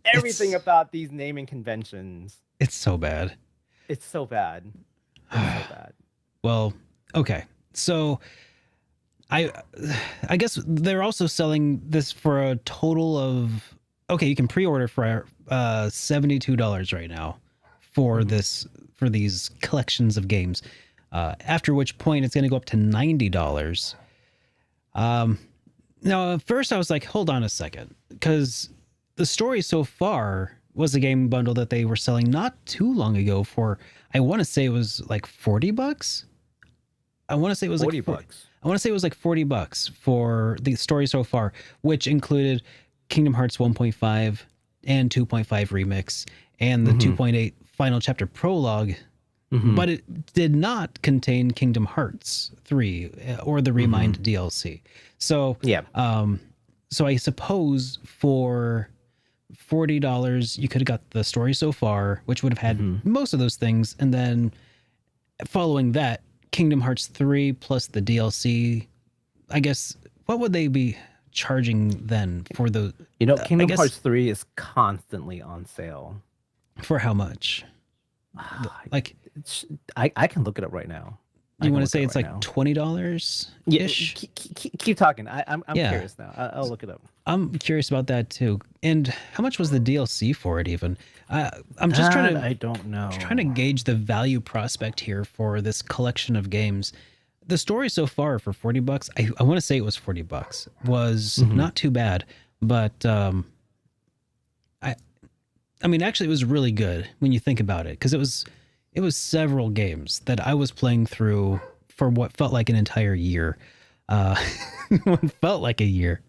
everything about these naming conventions. It's so bad. It's so bad. It's so bad. Well, okay. So I guess they're also selling this for a total of, okay, you can pre-order for $72 right now for these collections of games. After which point it's going to go up to $90. Now, at first I was like, hold on a second, because the story so far was a game bundle that they were selling not too long ago for, I want to say it was like $40. I want to say it was $40. I want to say it was like $40 for the story so far, which included Kingdom Hearts 1.5 and 2.5 remix and the 2.8 final chapter prologue. But it did not contain Kingdom Hearts 3 or the Remind DLC. So, Yeah. so I suppose for $40, you could have got the story so far, which would have had most of those things, and then following that, Kingdom Hearts 3 plus the DLC. I guess what would they be charging then for the? Kingdom Hearts 3 is constantly on sale. For how much? Like, I can look it up right now. You want to say it's like $20? Yeah, keep talking. I'm curious now. I'll look it up. I'm curious about that too. And how much was the DLC for it even? I'm just trying to. I don't know. Trying to gauge the value prospect here for this collection of games. The story so far for $40, I want to say it was $40, was not too bad. But I mean, actually, it was really good when you think about it, because it was several games that I was playing through for what felt like an entire year. What felt like a year.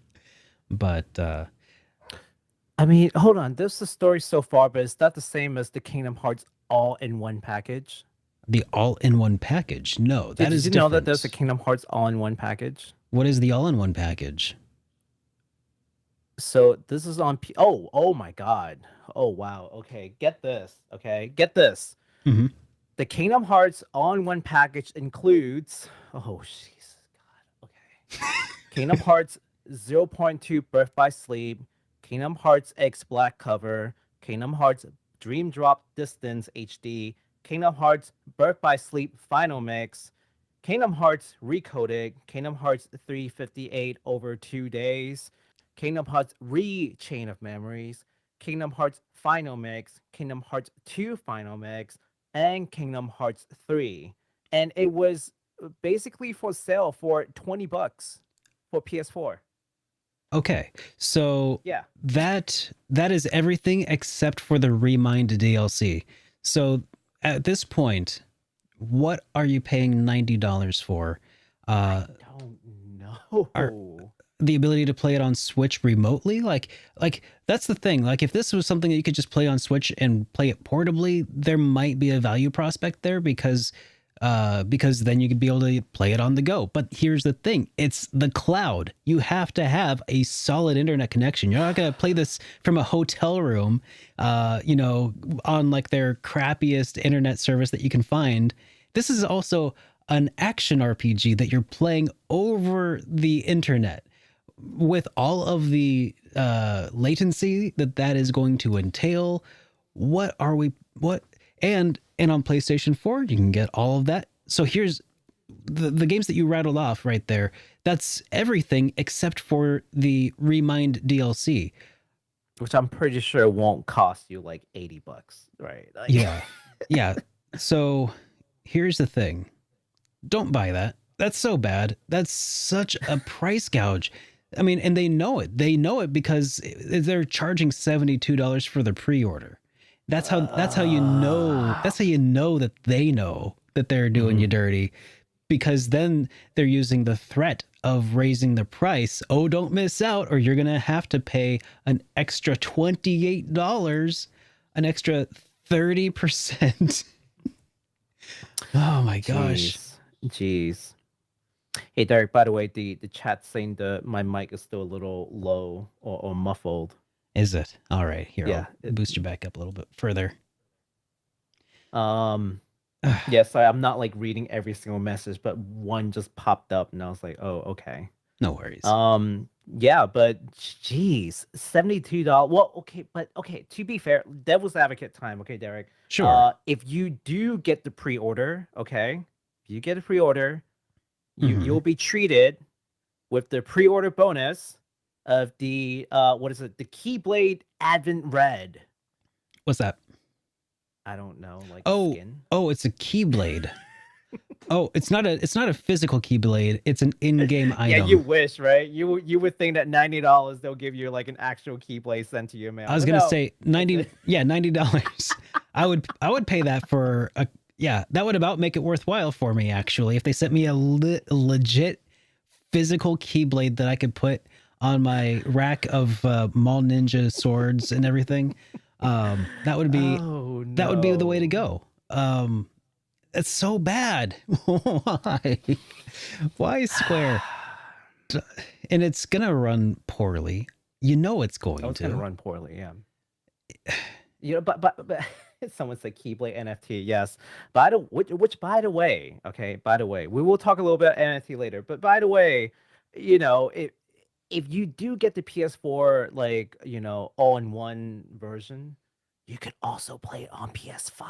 But I mean, hold on. This is the story so far, but it's not the same as the Kingdom Hearts all-in-one package. The all-in-one package? No, that is different. Did you know that there's a Kingdom Hearts all-in-one package? What is the all-in-one package? So this is on oh my god. Oh wow. Okay, get this. Mm-hmm. The Kingdom Hearts all-in-one package includes Jesus God. Okay. Kingdom Hearts 0.2 Birth by Sleep, Kingdom Hearts X Black cover, Kingdom Hearts Dream Drop Distance HD, Kingdom Hearts Birth by Sleep Final Mix, Kingdom Hearts Recoded, Kingdom Hearts 358 over 2 days, Kingdom Hearts Chain of Memories, Kingdom Hearts Final Mix, Kingdom Hearts 2 Final Mix, and Kingdom Hearts 3. And it was basically for sale for $20 for PS4. Okay, so yeah, that is everything except for the Remind DLC. So at this point, what are you paying $90 for? I don't know. The ability to play it on Switch remotely, like that's the thing. Like, if this was something that you could just play on Switch and play it portably, there might be a value prospect there, because then you could be able to play it on the go. But here's the thing: it's the cloud. You have to have a solid internet connection. You're not gonna play this from a hotel room, on like their crappiest internet service that you can find. This is also an action RPG that you're playing over the internet, with all of the latency that is going to entail. And on PlayStation 4 you can get all of that. So here's the games that you rattled off right there. That's everything except for the Remind DLC, which I'm pretty sure won't cost you like $80, right? Like... yeah. So here's the thing: don't buy that. That's so bad. That's such a price gouge. I mean, and they know it. They know it because they're charging $72 for the pre-order. That's how you know. That's how you know that they know that they're doing you dirty, because then they're using the threat of raising the price. Oh, don't miss out, or you're gonna have to pay an extra $28, an extra 30%. Oh my gosh. Jeez. Hey Derek, by the way, the chat's saying my mic is still a little low or muffled. Is it? All right. Here, yeah. I'll boost you back up a little bit further. Yes, I'm not like reading every single message, but one just popped up and I was like, oh, okay. No worries. Yeah, but geez, $72. Well, okay, to be fair, devil's advocate time, okay, Derek. Sure. If you do get the pre-order, okay, if you get a pre-order, you'll be treated with the pre-order bonus of the what is it? The Keyblade Advent Red. What's that? I don't know. Like skin. Oh, it's a Keyblade. Oh, it's not a physical Keyblade. It's an in-game item. Yeah, you wish, right? You would think that $90 they'll give you like an actual Keyblade sent to your mail. I was gonna say $90. Yeah, $90. I would pay that for a. Yeah, that would about make it worthwhile for me, actually, if they sent me a legit physical Keyblade that I could put on my rack of Mall Ninja swords and everything. That would be that would be the way to go. It's so bad. Why Square? And it's gonna run poorly. You know it's going to run poorly. Yeah. but someone said Keyblade NFT. Yes, which by the way, okay, by the way, we will talk a little bit NFT later. But by the way, you know, if you do get the PS4, like, all-in-one version, you could also play it on PS5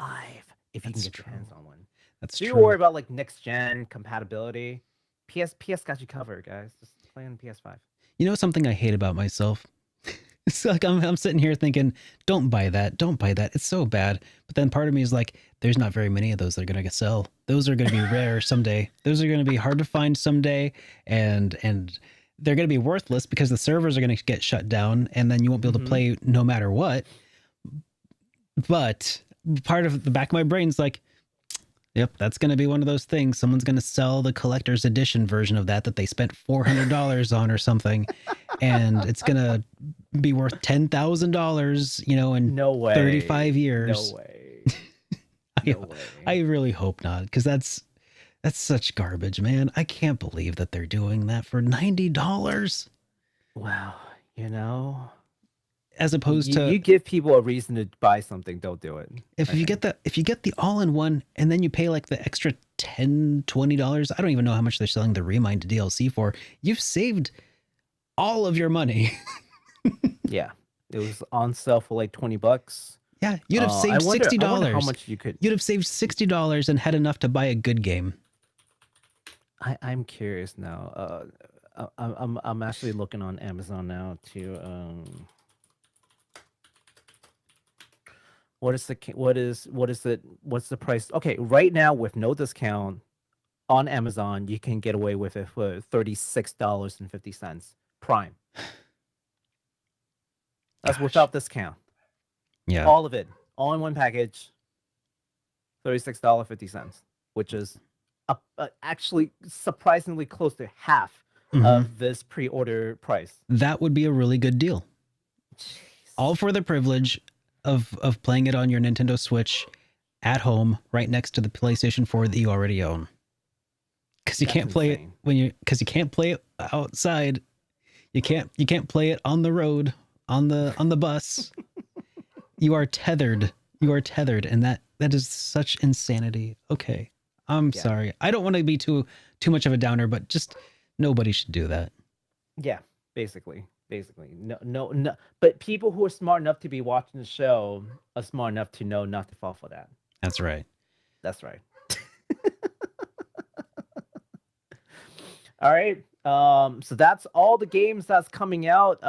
if you can That's get your true. hands on one. That's Do you true. worry about like next gen compatibility? PS got you covered, guys. Just play on PS5. You know something I hate about myself? It's like I'm sitting here thinking, don't buy that, don't buy that. It's so bad. But then part of me is like, there's not very many of those that are gonna sell. Those are gonna be rare someday. Those are gonna be hard to find someday, and they're gonna be worthless because the servers are gonna get shut down, and then you won't be able to Mm-hmm. play no matter what. But part of the back of my brain's like, yep, that's going to be one of those things. Someone's going to sell the collector's edition version of that they spent $400 on or something, and it's going to be worth $10,000, in No way. 35 No years. way. I, No way. I really hope not, because that's such garbage, man. I can't believe that they're doing that for $90, Wow. You know, as opposed you, to you give people a reason to buy something, don't do it. if I you think. get the all-in-one and then you pay like the extra $10-$20. I don't even know how much they're selling the Remind DLC for. You've saved all of your money. Yeah. It was on sale for like $20. Yeah, you'd have I saved wonder. $60. I wonder how much you could. You'd have saved $60 and had enough to buy a good game. I'm curious now. I'm actually looking on Amazon now to what's the price? Okay, right now with no discount on Amazon, you can get away with it for $36.50 Prime. That's Gosh. without discount. Yeah. All of it, all in one package. $36.50, which is actually surprisingly close to half of this pre-order price. That would be a really good deal. Jeez. All for the privilege of playing it on your Nintendo Switch at home, right next to the PlayStation 4 that you already own. Because you That's can't play insane. because you can't play it outside. You can't play it on the road, on the bus. You are tethered. You are tethered, and that is such insanity. Okay. I'm Yeah. sorry. I don't want to be too much of a downer, but just nobody should do that. Yeah, basically. No. But people who are smart enough to be watching the show are smart enough to know not to fall for that. That's right. That's right. All right. So that's all the games that's coming out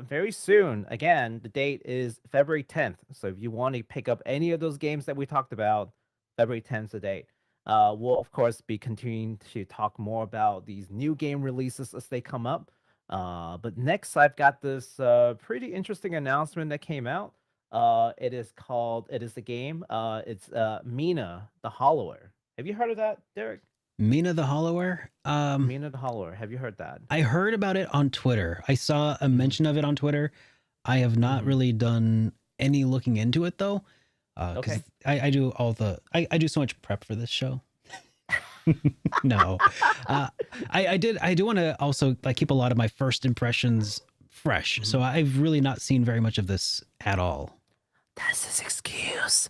very soon. Again, the date is February 10th. So if you want to pick up any of those games that we talked about, February 10th is the date. We'll of course be continuing to talk more about these new game releases as they come up. But next, I've got this pretty interesting announcement that came out. It is the game. It's Mina the Hollower. Have you heard of that, Derek? Mina the Hollower. Mina the Hollower. Have you heard that? I heard about it on Twitter. I saw a mention of it on Twitter. I have not really done any looking into it though. Because I do I do so much prep for this show. No, I do want to also like keep a lot of my first impressions fresh. So I've really not seen very much of this at all. That's his excuse.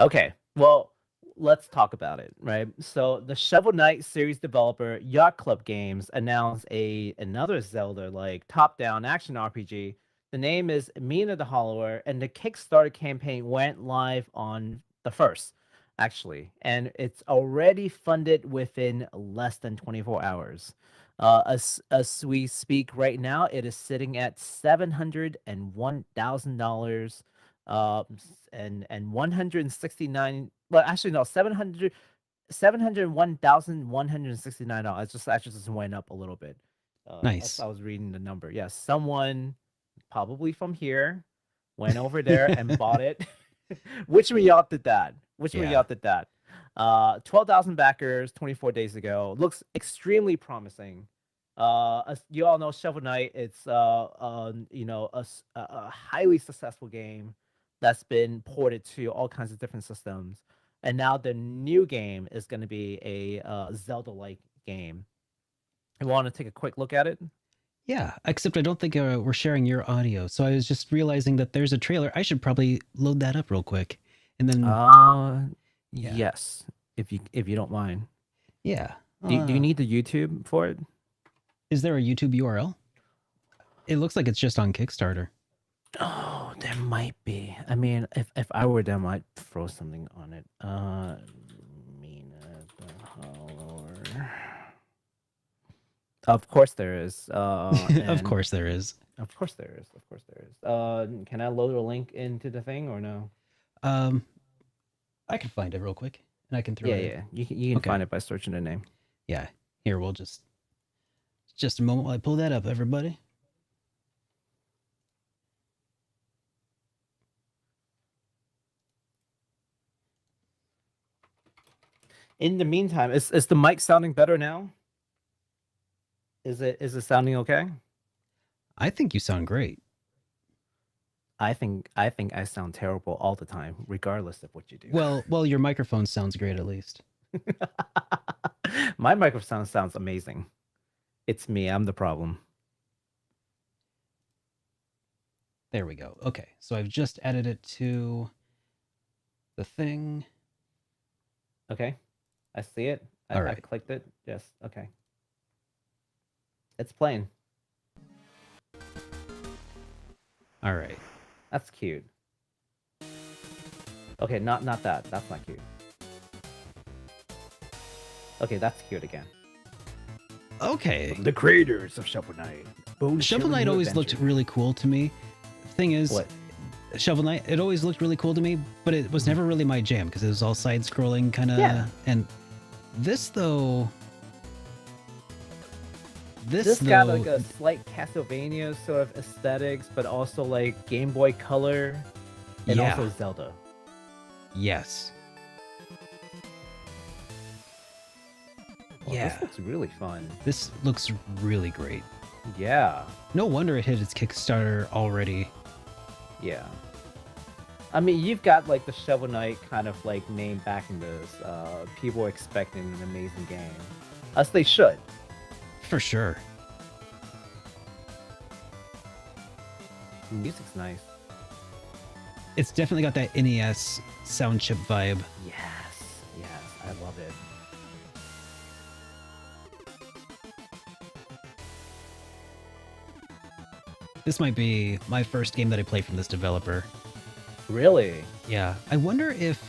Okay, well, let's talk about it, right? So the Shovel Knight series developer Yacht Club Games announced another Zelda-like top-down action RPG. The name is Mina the Hollower, and the Kickstarter campaign went live on the 1st, actually, and it's already funded within less than 24 hours. As we speak right now, it is sitting at $701,000 and 169, well, actually no, $701,169. Just actually just went up a little bit. Nice. I was reading the number. Yes, someone probably from here went over there and bought it. Which one of y'all did that? 12,000 backers 24 days ago. Looks extremely promising. As you all know, Shovel Knight, it's a highly successful game that's been ported to all kinds of different systems, and now the new game is going to be a Zelda-like game. You want to take a quick look at it? Yeah, except I don't think we're sharing your audio. So I was just realizing that there's a trailer. I should probably load that up real quick. And then, yeah, Yes, if you don't mind. yeah. Do you need the YouTube for it? Is there a YouTube URL? It looks like it's just on Kickstarter. Oh, there might be. I mean, if I were them, I'd throw something on it. Mina the Howler. Of course there is. Of And course there is. of course there is. Of course there is. Can I load a link into the thing or no? Um, I can find it real quick and I can throw Yeah, it in. yeah. You can Okay. find it by searching the name. Yeah. Here, we'll just a moment while I pull that up, everybody. In the meantime, is the mic sounding better now? Is it sounding okay? I think you sound great. I think I sound terrible all the time, regardless of what you do. Well, your microphone sounds great at least. My microphone sounds amazing. It's me. I'm the problem. There we go. Okay, so I've just added it to the thing. Okay, I see it. All I've right. clicked it. Yes. Okay. It's playing. All right. That's cute. Okay, not that. That's not cute. Okay, that's cute again. Okay. The creators of Shovel Knight. Shovel Knight always looked really cool to me. Thing is, What? Shovel Knight, it always looked really cool to me, but it was never really my jam because it was all side-scrolling kind of. Yeah. And this though, This got like a slight Castlevania sort of aesthetics, but also like Game Boy Color, and yeah, also Zelda. yes, Oh, yeah. This looks really fun. This looks really great. Yeah. No wonder it hit its Kickstarter already. Yeah. I mean, you've got like the Shovel Knight kind of like name back in this. People expecting an amazing game, as they should. For sure. The music's nice. It's definitely got that NES sound chip vibe. Yes, yes, I love it. This might be my first game that I play from this developer. Really? Yeah. I wonder if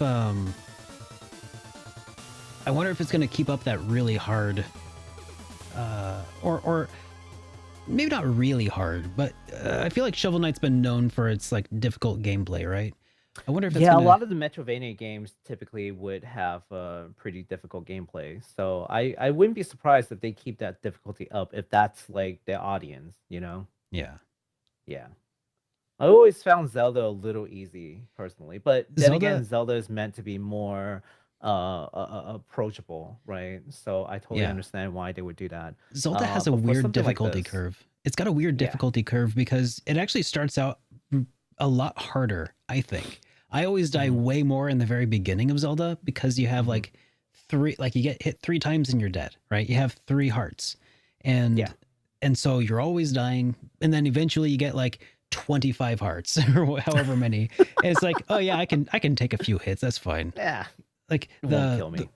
it's gonna keep up that really hard or maybe not really hard, but I feel like Shovel Knight's been known for its like difficult gameplay, right? I wonder if it's a lot of the Metroidvania games typically would have pretty difficult gameplay. So I wouldn't be surprised if they keep that difficulty up if that's like their audience, you know? Yeah. Yeah. I always found Zelda a little easy personally, but then Zelda- again, Zelda is meant to be more approachable, right? So I totally Yeah. understand why they would do that. Zelda has a but for weird something like difficulty this- curve. It's got a weird Yeah. difficulty curve because it actually starts out a lot harder, I think. I always die Mhm. way more in the very beginning of Zelda because you have Mhm. like you get hit 3 times and you're dead, right? You have 3 hearts. And Yeah. and so you're always dying, and then eventually you get like 25 hearts or however many. And it's like, "Oh yeah, I can take a few hits. That's fine." Yeah, Like it won't kill me.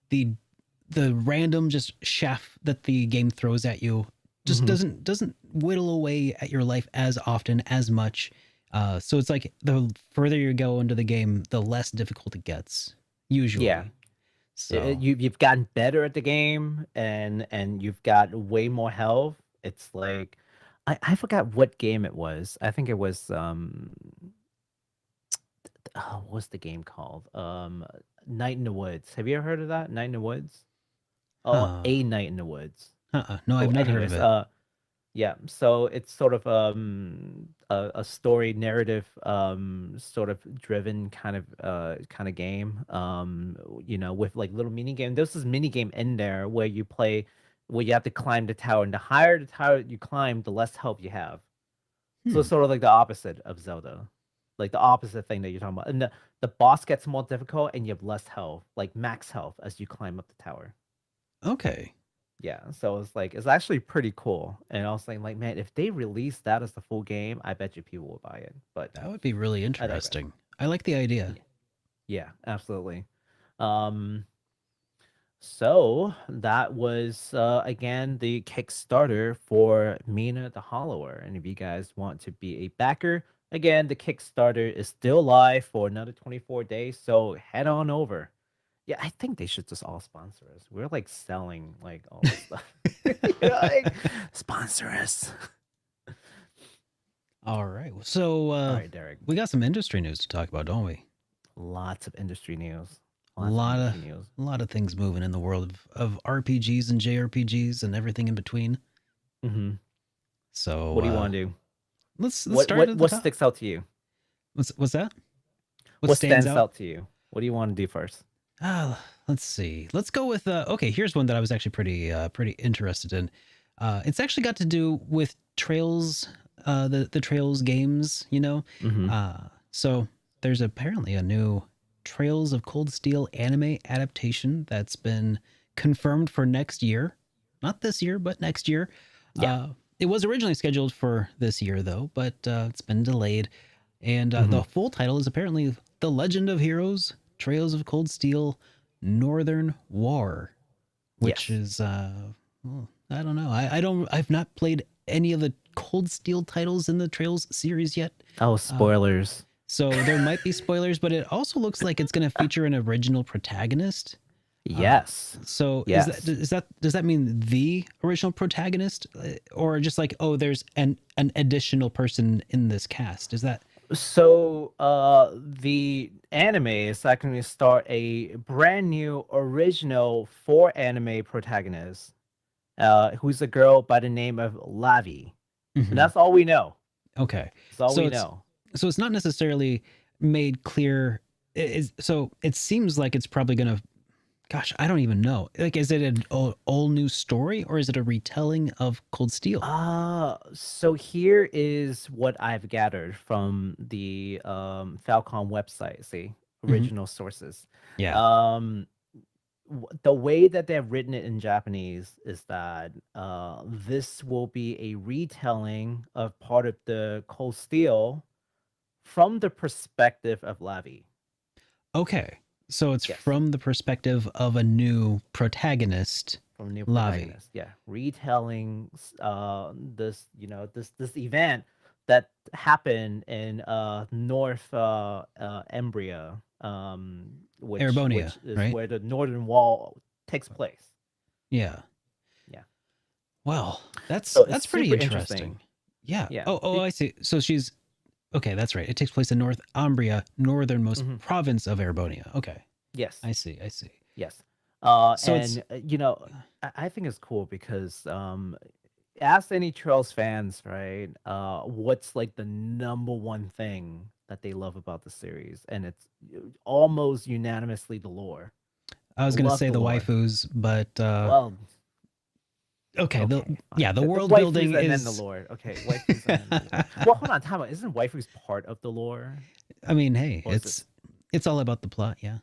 the random just shaft that the game throws at you just Mhm. doesn't whittle away at your life as often, as much. So it's like the further you go into the game, the less difficult it gets usually. Yeah. So You've gotten better at the game, and you've got way more health. It's like I forgot what game it was. I think it was what's the game called? Night in the Woods. Have you ever heard of that? Night in the Woods? Oh, Huh. A Night in the Woods. No, I've not heard of it. Yeah, so it's sort of a story narrative sort of driven kind of game, with like little mini game. There's this mini game in there where you have to climb the tower, and the higher the tower you climb, the less health you have. So it's sort of like the opposite of Zelda, like the opposite thing that you're talking about. And the boss gets more difficult and you have less health, like max health as you climb up the tower. Okay. Yeah, so it's like it's actually pretty cool. And I was saying, like, man, if they release that as the full game, I bet you people will buy it. But That would be really I digress. interesting. I like the idea. Yeah, yeah, absolutely. Um, so that was again the Kickstarter for Mina the Hollower. And if you guys want to be a backer, again, the Kickstarter is still live for another 24 days. So head on over. Yeah, I think they should just all sponsor us. We're like selling like all this stuff. Like, sponsor us. All right. So All right, Derek. we got some industry news to talk about, don't we? Lots of industry news. A Lots of lot of industry news. a lot of things moving in the world of RPGs and JRPGs and everything in between. Mm-hmm. So What do you want to do? let's start at the What top. sticks out to you? What's that? What What stands stands out? out to you? What do you want to do first? Let's see. Let's go with okay, here's one that I was actually pretty interested in. It's actually got to do with Trails, the Trails games, you know. Mm-hmm. So there's apparently a new Trails of Cold Steel anime adaptation that's been confirmed for next year. Not this year, but next year. Yeah. It was originally scheduled for this year though, but it's been delayed. And Mm-hmm. the full title is apparently The Legend of Heroes Trails of Cold Steel Northern War, which Yes. is well, I don't know. I've not played any of the Cold Steel titles in the Trails series yet. Oh, spoilers. So there might be spoilers, but it also looks like it's going to feature an original protagonist. Yes. So Yes. is that does that mean the original protagonist, or just like, oh, there's an additional person in this cast? Is that So, the anime is actually going to start a brand new original for anime protagonist, who's a girl by the name of Lavi, Mhm. and that's all we know. Okay? That's all So we it's know. so it's not necessarily made clear. So it seems like it's probably gonna. Gosh, I don't even know. Like, is it an all new story, or is it a retelling of Cold Steel? So here is what I've gathered from the Falcon website. See, Mhm. original sources. Yeah. Um, the way that they've written it in Japanese is that this will be a retelling of part of the Cold Steel from the perspective of Lavi. Okay. So it's Yes, from the perspective of a new protagonist, from new Lavi. protagonist. Yeah, retelling this event that happened in North Embria, Erebonia, which is right? where the Northern Wall takes place. Yeah. Yeah, Well, so it's that's pretty super interesting. interesting. Yeah. Yeah. Oh, I see. So she's okay. That's right. It takes place in North Umbria, northernmost Mhm. province of Erebonia. Okay, Yes. I see. I see. Yes. So it's And I think it's cool because ask any Trails fans, right? What's like the number one thing that they love about the series, and it's almost unanimously the lore. I was gonna Love say the the lore. waifus, but Well, okay. okay, fine. Yeah, the The world building waifus and then the is. lore. Okay, waifus and then the lore. Well, hold on, time out. Isn't waifus part of the lore, I mean, hey, or is it? it's all about the plot. Yeah.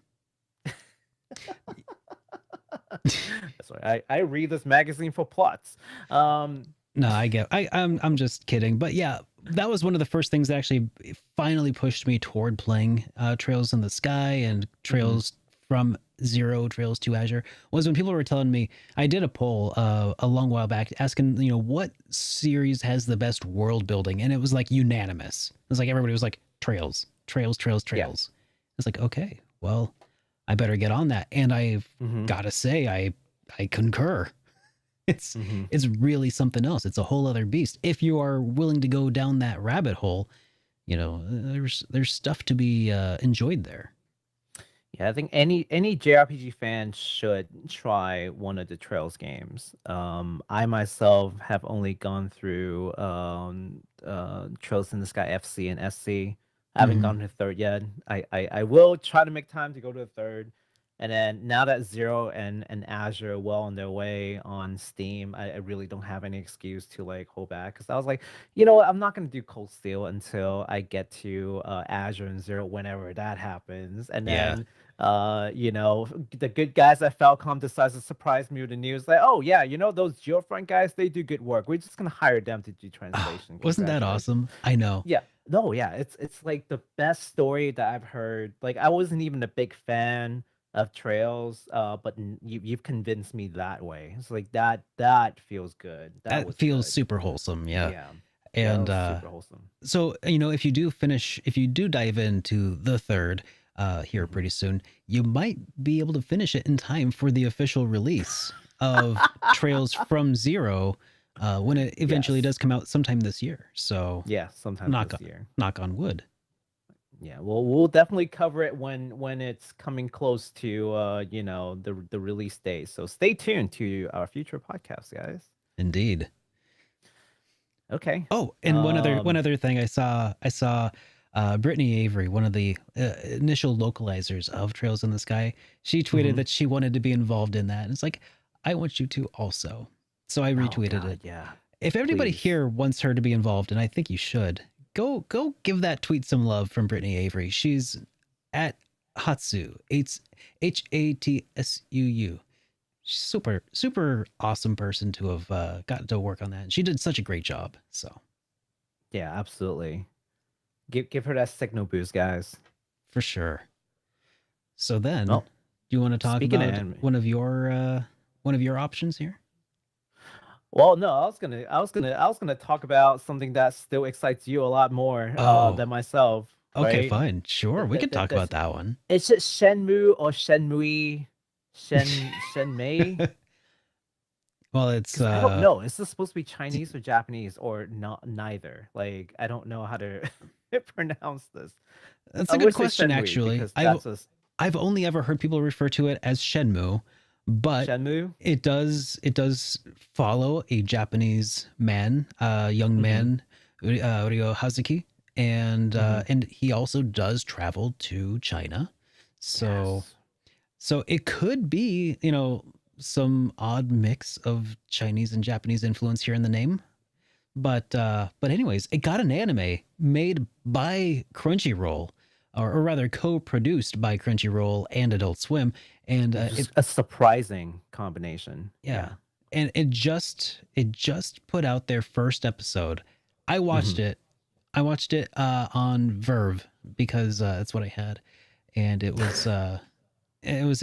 That's why I read this magazine for plots. No, I get. I'm just kidding. But yeah, that was one of the first things that actually finally pushed me toward playing Trails in the Sky and Mhm. Trails from Zero, Trails to Azure, was when people were telling me. I did a poll a long while back asking, what series has the best world building, and it was like unanimous. It was like everybody was like Trails, Trails, Trails, Yeah. Trails. It's like, okay, well, I better get on that. And I've Mhm. got to say, I concur. It's Mhm. it's really something else. It's a whole other beast. If you are willing to go down that rabbit hole, there's stuff to be enjoyed there. Yeah, I think any JRPG fan should try one of the Trails games. I myself have only gone through Trails in the Sky FC and SC. I haven't Hmm. gone to the third yet. I will try to make time to go to the third. And then now that Zero and Azure are well on their way on Steam, I really don't have any excuse to like hold back because I was like, you know what, I'm not gonna do Cold Steel until I get to Azure and Zero whenever that happens, and Yeah. then The good guys at Falcom decides to surprise me with the news like, oh yeah, those Geofront guys, they do good work. We're just gonna hire them to do Ah, translation. wasn't that Congratulations. awesome? I know. Yeah. No, yeah, it's like the best story that I've heard. Like I wasn't even a big fan of Trails, but you've convinced me that way. It's like that feels good. That That was feels good. super wholesome, yeah. Yeah. Yeah, that And was super wholesome. so if you do dive into the third here Mhm. pretty soon, you might be able to finish it in time for the official release of Trails from Zero when it eventually Yes. does come out sometime this year. So Yeah, sometime knock this on, year. knock on wood. Yeah, we'll definitely cover it when it's coming close to the release date. So stay tuned to our future podcast, guys. Indeed. Okay. Oh, and one Um other thing I saw Brittany Avery, one of the initial localizers of Trails in the Sky. She tweeted mhm. that she wanted to be involved in that. And it's like, I want you to also. So I Oh retweeted god, it. yeah. If everybody Please. here wants her to be involved, and I think you should, go give that tweet some love from Brittany Avery. She's at Hatsu. It's HATSUU. She's super awesome person to have gotten to work on that. And she did such a great job. So Yeah, absolutely. Give her that signal boost, guys. for sure. So then, Well, do you want to talk speaking of about anime. one of your options here? Well, no, I was gonna talk about something that still excites you a lot more Oh, than myself, okay, right? fine. Sure, we could talk That's about that one. Is it Shenmue or Shenmue? Shenmei? Well, it's Because I don't know. Is this supposed to be Chinese or Japanese or not neither? Like I don't know how to pronounce this. that's I a good would say question Shenmue actually. because that's a I've only ever heard people refer to it as Shenmue, but Shenmue. it does follow a Japanese man, young Mm-hmm. man, Ryo Hazuki, Mm-hmm. and he also does travel to China. So Yes. so it could be, some odd mix of Chinese and Japanese influence here in the name. But anyways, it got an anime made by Crunchyroll, or rather co-produced by Crunchyroll and Adult Swim, and Which it is a surprising combination. yeah, Yeah. and it just put out their first episode. I Mm-hmm. watched it. I watched it on Verve because that's what I had, and it was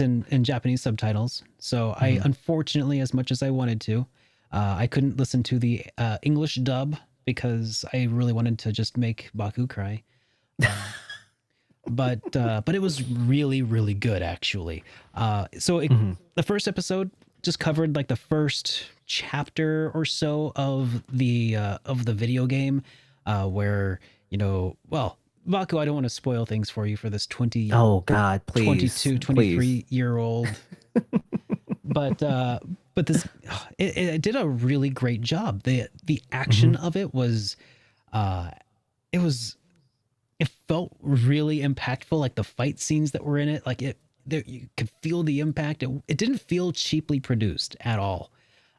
in Japanese subtitles. So I, Mm-hmm. unfortunately, as much as I wanted to, I couldn't listen to the English dub because I really wanted to just make Baku cry. Um, but it was really really good actually. Mm-hmm. The first episode just covered like the first chapter or so of the video game, where well, Baku, I don't want to spoil things for you for this Oh God, please, 22, please. 23-year old, but this it did a really great job. The Mm-hmm. action of it was uh it was it felt really impactful, like the fight scenes that were in it, like it there you could feel the impact. It didn't feel cheaply produced at all.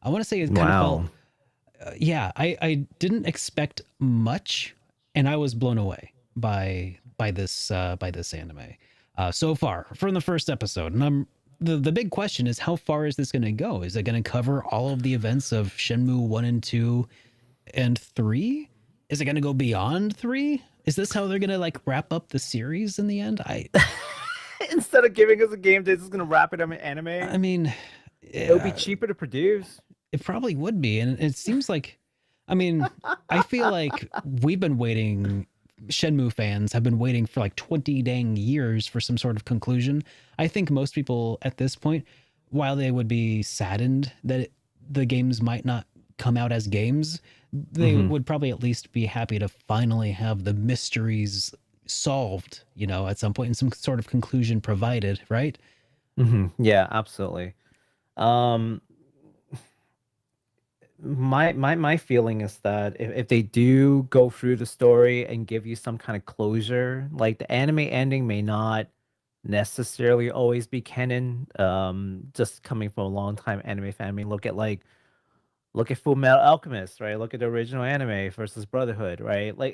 I want to say it kind of felt Wow. yeah, I didn't expect much, and I was blown away by this anime so far from the first episode. And the big question is, how far is this going to go? Is it going to cover all of the events of Shenmue 1 and 2 and 3? Is it going to go beyond 3? Is this how they're going to like wrap up the series in the end? Instead of giving us a game, they're just gonna wrap it up in I anime. mean, It would be yeah, cheaper to produce. it probably would be. And it seems like, I mean, I feel like we've been waiting, Shenmue fans have been waiting for like 20 dang years for some sort of conclusion. I think most people at this point, while they would be saddened that the games might not come out as games, they Mm-hmm. would probably at least be happy to finally have the mysteries solved, at some point, and some sort of conclusion provided, right? Mm-hmm. Yeah, absolutely. Um, my feeling is that if they do go through the story and give you some kind of closure, like the anime ending may not necessarily always be canon. Just coming from a long time anime fan, I mean, look at Full Metal Alchemist, right? Look at the original anime versus Brotherhood, right? Like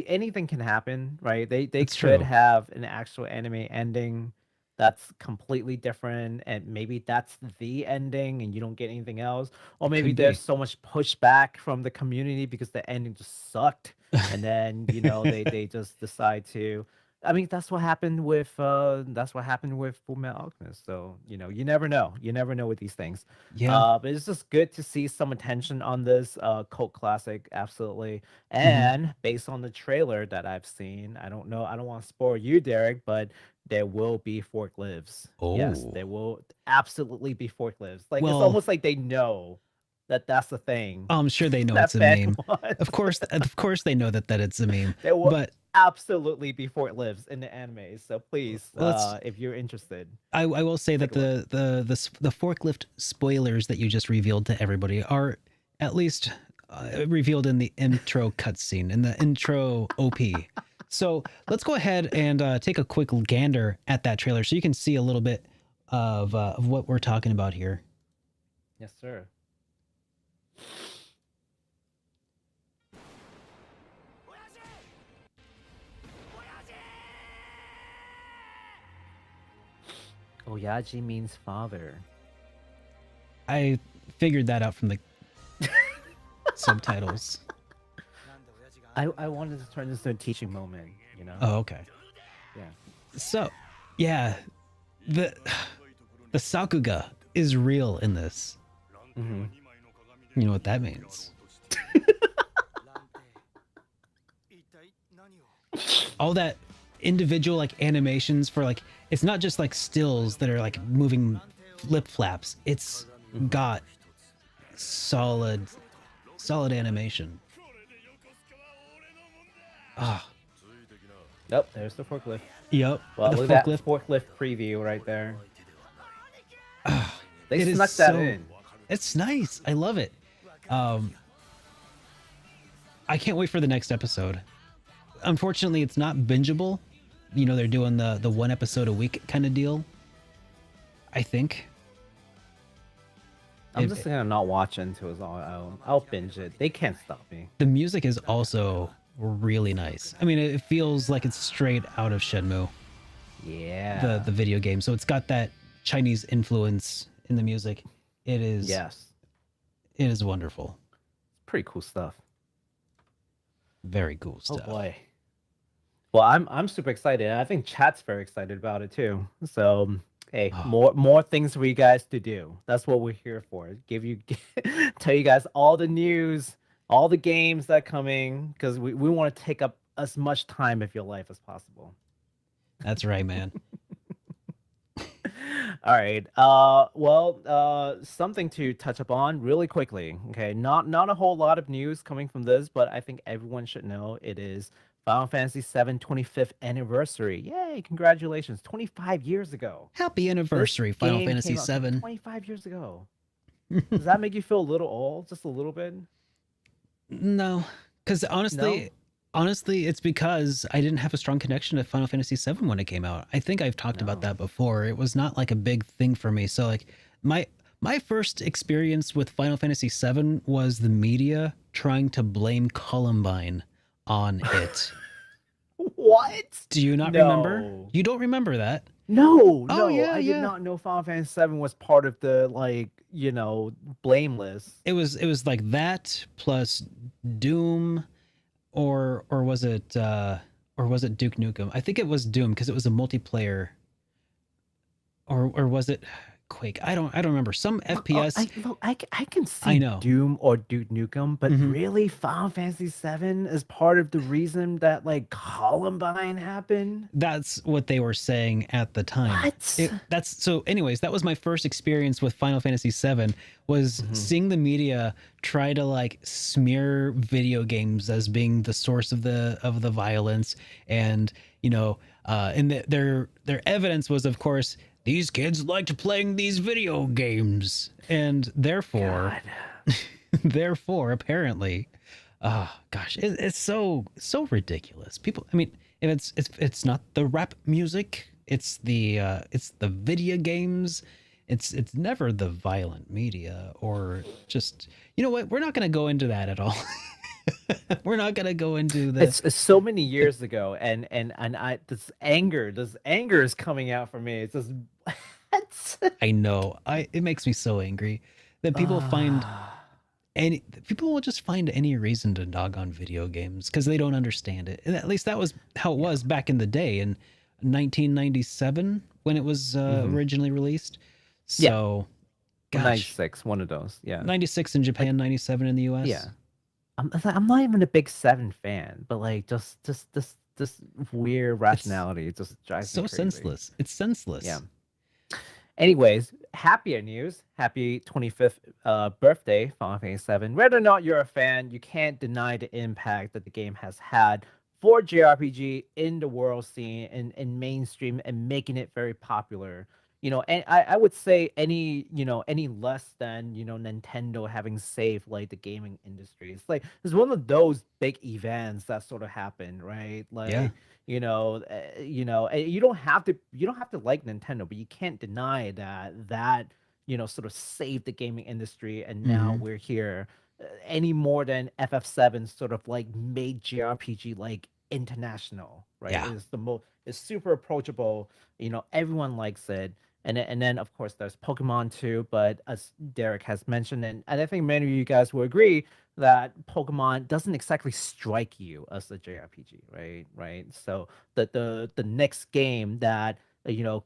anything can happen, right? They That's could true. have an actual anime ending that's completely different, and maybe that's the ending and you don't get anything else, or maybe Could be. there's so much pushback from the community because the ending just sucked, and then they just decide to. I mean, that's what happened with Fullmetal Alchemist. So you never know. You never know with these things. Yeah. But it's just good to see some attention on this cult classic, absolutely. Hmm. And based on the trailer that I've seen, I don't know, I don't want to spoil you, Derek, but there will be forklifts. Yes, Oh, there will absolutely be forklifts. Like it's well, almost like they know that that's the thing I'm sure they know it's that a fan meme. wants. Of course, they know that it's a meme. There will But absolutely be forklifts in the anime. So please, let's. if you're interested, I will say that take a look. the forklift spoilers that you just revealed to everybody are at least revealed in the intro cutscene, in the intro OP. So let's go ahead and take a quick gander at that trailer so you can see a little bit of what we're talking about here. Yes, sir. Oyaji means father. I figured that out from the subtitles. I wanted to turn this into a teaching moment, you know? Oh, okay. Yeah. So, yeah, the the Sakuga is real in this. Hmm. You know what that means? All that individual like animations for like it's not just like stills that are like moving flip flaps. It's got solid animation. Ah, Nope, there's the forklift. yep. Well, The look at that forklift. forklift preview right there. Ah, They it is snuck that so. in. It's nice. I love it. Um, I can't wait for the next episode. Unfortunately, it's not bingeable. You know, they're doing the one episode a week kind of deal. I think. I'm just gonna not watch until it's all out. I'll binge it. They can't stop me. The music is also really nice. I mean, it feels like it's straight out of Shenmue, Yeah. the video game. So it's got that Chinese influence in the music. Yes. It is wonderful. Pretty cool stuff. Very cool Oh stuff. boy. Well, I'm super excited. I think chat's very excited about it too. So hey, Oh, more things for you guys to do. That's what we're here for. Tell you guys all the news, all the games that are coming, because we want to take up as much time of your life as possible. that's right, man. All right. Something to touch upon really quickly. Okay, not a whole lot of news coming from this, but I think everyone should know it is Final Fantasy VII 25th anniversary. Yay! Congratulations, 25 years ago. Happy This anniversary, Final game Fantasy came out VII. 25 years ago. Does that make you feel a little old? Just a little bit? No, because No? honestly, it's because I didn't have a strong connection to Final Fantasy VII when it came out. I think I've talked about No. that before. It was not like a big thing for me. So like my first experience with Final Fantasy VII was the media trying to blame Columbine on it. What? Do you not remember? No. You don't remember that? No, Oh no, yeah, I did yeah. not know Final Fantasy VII was part of the blameless. It was like that plus Doom or was it Duke Nukem? I think it was Doom because it was a multiplayer, or was it Quake? I don't remember. Some FPS. I can I see know. Doom or Duke Nukem, but Hmm. really, Final Fantasy VII is part of the reason that Columbine happened. That's what they were saying at the time. What? That's so. Anyways, that was my first experience with Final Fantasy VII. Was Hmm. seeing the media try to like smear video games as being the source of the violence, and their evidence was, of course, these kids liked playing these video games, and therefore, God. therefore, apparently, gosh, it's so ridiculous. People, I mean, if it's not the rap music, it's the video games. It's never the violent media or just, you know what? We're not going to go into that at all. We're not going to go into It's so many years ago, and I this anger is coming out for me. It's just it's, I know. It makes me so angry that people will just find any reason to dog on video games because they don't understand it. And at least that was how it yeah. was back in the day in 1997 when it was Hmm. originally released. Yeah, So, or gosh, 96, one of those. Yeah, 96 in like Japan, 97 in the yeah. US. I'm not even a big Seven fan, but like just this weird It's rationality just drives me so crazy. senseless. It's Yeah. senseless. Anyways, happier news. Happy 25th birthday, Final Fantasy 7. Whether or not you're a fan, you can't deny the impact that the game has had for JRPG in the world scene and mainstream and making it very popular. And I would say any less than, Nintendo having saved like the gaming industry. It's one of those big events that sort of happened, right? Yeah. Like, you don't have to like Nintendo, but you can't deny that sort of saved the gaming industry, and now Hmm. we're here. Any more than FF7 sort of like made JRPG like international, right? Yeah. It's super approachable. Everyone likes it. And then of course there's Pokemon too, but as Derek has mentioned, and I think many of you guys will agree that Pokemon doesn't exactly strike you as a JRPG, right? Right. So the next game that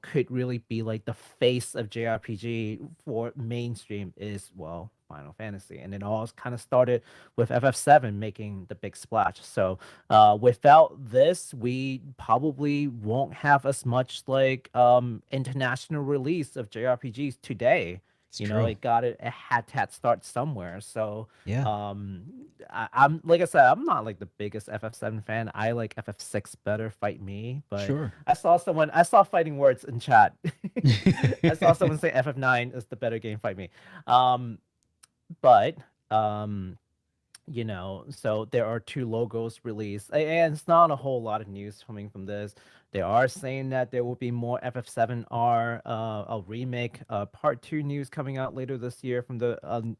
could really be like the face of JRPG for mainstream is, well, Final Fantasy, and it all kind of started with FF7 making the big splash. So without this, we probably won't have as much like international release of JRPGs today. It's true. It had to start somewhere. So Yeah. um, I'm like I said, I'm not like the biggest FF7 fan. I like FF6 better. Fight me, but Sure. I saw fighting words in chat. I saw someone say FF9 is the better game. Fight me. Um, but um, so there are two logos released, and it's not a whole lot of news coming from this. They are saying that there will be more FF7R, a remake, part two news coming out later this year from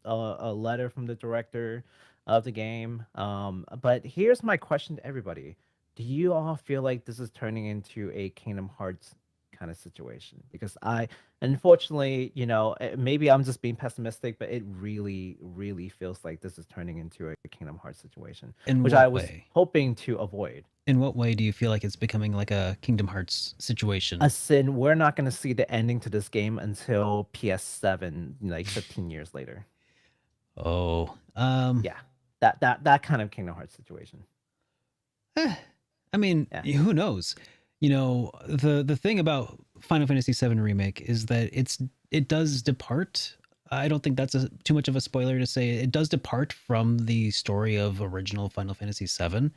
a letter from the director of the game. But here's my question to everybody: do you all feel like this is turning into a Kingdom Hearts kind of situation? Because unfortunately, maybe I'm just being pessimistic, but it really, really feels like this is turning into a Kingdom Hearts situation, In which I what was way? hoping to avoid. In what way do you feel like it's becoming like a Kingdom Hearts situation? A sin, we're not going to see the ending to this game until PS7, like 15 years later. Oh, Yeah, that kind of Kingdom Hearts situation. eh, I mean, Yeah. who knows? The thing about Final Fantasy VII Remake is that it does depart. I don't think that's too much of a spoiler to say it does depart from the story of original Final Fantasy VII.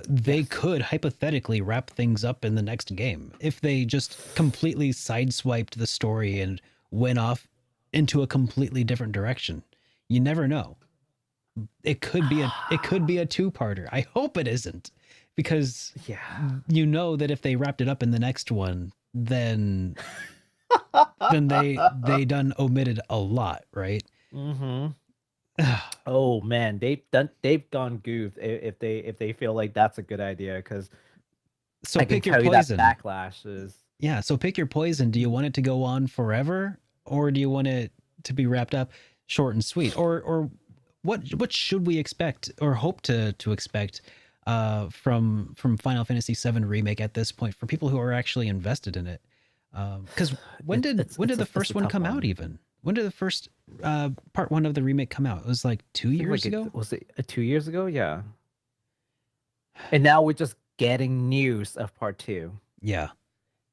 They Yes. could hypothetically wrap things up in the next game if they just completely sideswiped the story and went off into a completely different direction. You never know. It could be a two-parter. I hope it isn't, because Yeah. you know that if they wrapped it up in the next one, then they done omitted a lot, right? Mm-hmm. Oh man, they've gone goof if they feel like that's a good idea, because So I can pick your tell you that poison. backlash is. Yeah, so pick your poison. Do you want it to go on forever, or do you want it to be wrapped up short and sweet? Or what should we expect or hope to expect from Final Fantasy VII Remake at this point for people who are actually invested in it? Because when It's did it's when it's did the a it's a first one tough come out one. even? When did the first part one of the remake come out? It was like two I think years like ago? was it 2 years ago? Yeah. And now we're just getting news of part two Yeah.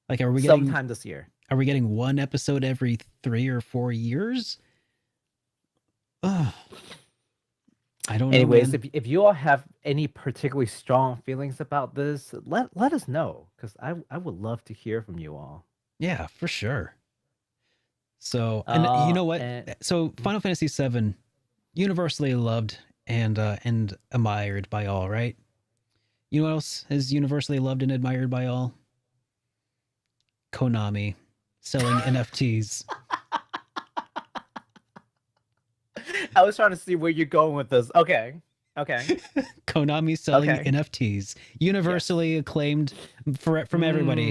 Like are we getting sometime this year. are we getting one episode every 3 or 4 years? Ugh, I don't know, Anyways, man. if you all have any particularly strong feelings about this, let us know, because I would love to hear from you all. Yeah, for sure. So, and you know what? And So, Final Fantasy VII, universally loved and admired by all, right? You know what else is universally loved and admired by all? Konami selling NFTs. I was trying to see where you're going with this. Okay. Okay. Konami selling Okay. NFTs, Yes. universally acclaimed from everybody.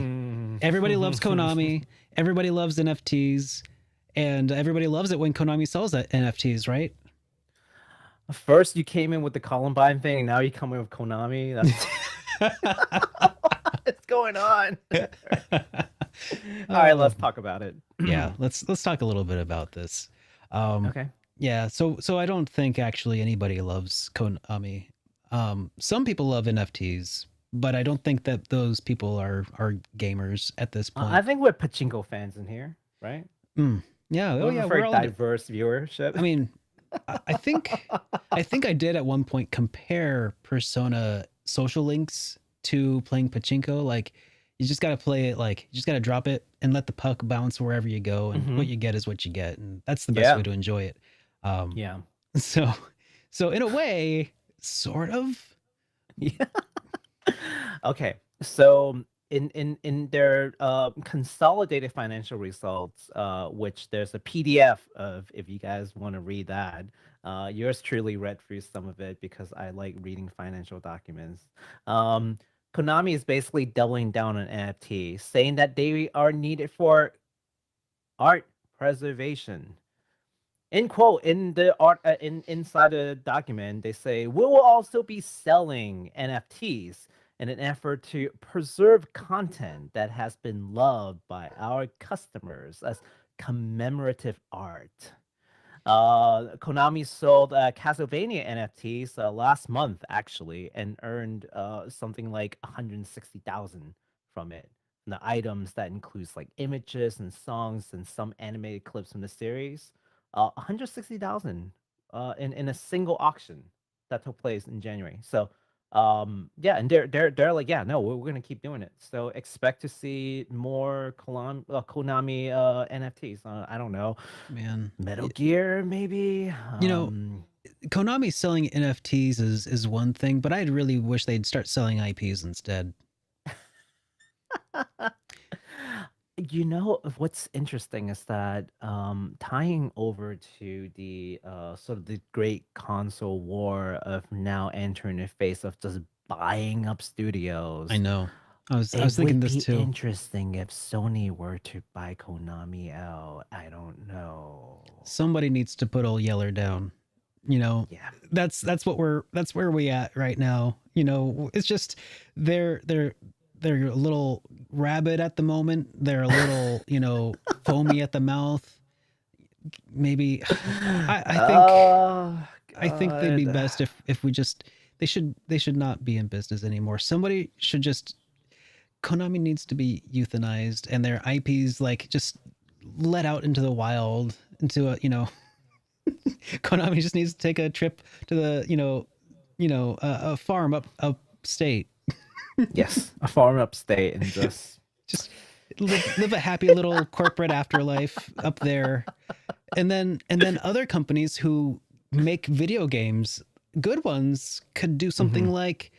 Everybody loves Konami. Everybody loves NFTs, and everybody loves it when Konami sells that NFTs, right? First, you came in with the Columbine thing, and now you come in with Konami. That's what's going on. All right, let's talk about it. Yeah, let's talk a little bit about this. Um, Okay. yeah, so I don't think actually anybody loves Konami. Some people love NFTs, but I don't think that those people are gamers at this I point. think we're pachinko fans in here, right? Mm, yeah, We oh have a yeah, very we're all. diverse viewership. I mean, I think I did at one point compare Persona social links to playing pachinko. Like you just gotta play it, like you just gotta drop it and let the puck bounce wherever you go, and what Hmm. you get is what you get, and that's the best way Yeah. to enjoy it. Um, Yeah. so so in a way, sort of. Yeah. Okay. So in their consolidated financial results, which there's a PDF of if you guys want to read that. Yours truly read through some of it because I like reading financial documents. Um, Konami is basically doubling down on NFT, saying that they are needed for art preservation. In quote in the art inside the document, they say we will also be selling NFTs in an effort to preserve content that has been loved by our customers as commemorative art. Konami sold Castlevania NFTs last month actually, and earned something like 160,000 from it. And the items that includes like images and songs and some animated clips from the series. 160,000 in a single auction that took place in January. So yeah, and they're like, yeah, no, we're gonna keep doing it. So expect to see more Konami NFTs. I don't know, Man, Metal Gear, maybe. you know, Konami selling NFTs is one thing, but I'd really wish they'd start selling IPs instead. You know what's interesting is that tying over to the sort of the great console war of now entering the phase of just buying up I studios. know. I was It thinking would this be too. interesting if Sony were to buy Konami out. I don't know. Somebody needs to put old Yeller down. You know, Yeah. that's that's where we at right now. You know, it's just they're a little rabid at the moment. They're a little, foamy at the mouth. Maybe I think Oh I think they'd be God. best if we just they should not be in business anymore. Somebody should just Konami needs to be euthanized and their IPs like just let out into the wild into a Konami just needs to take a trip to the a farm upstate. Yes, a farm upstate and just Just live a happy little corporate afterlife up there, and then other companies who make video games, good ones, could do something Mhm. like,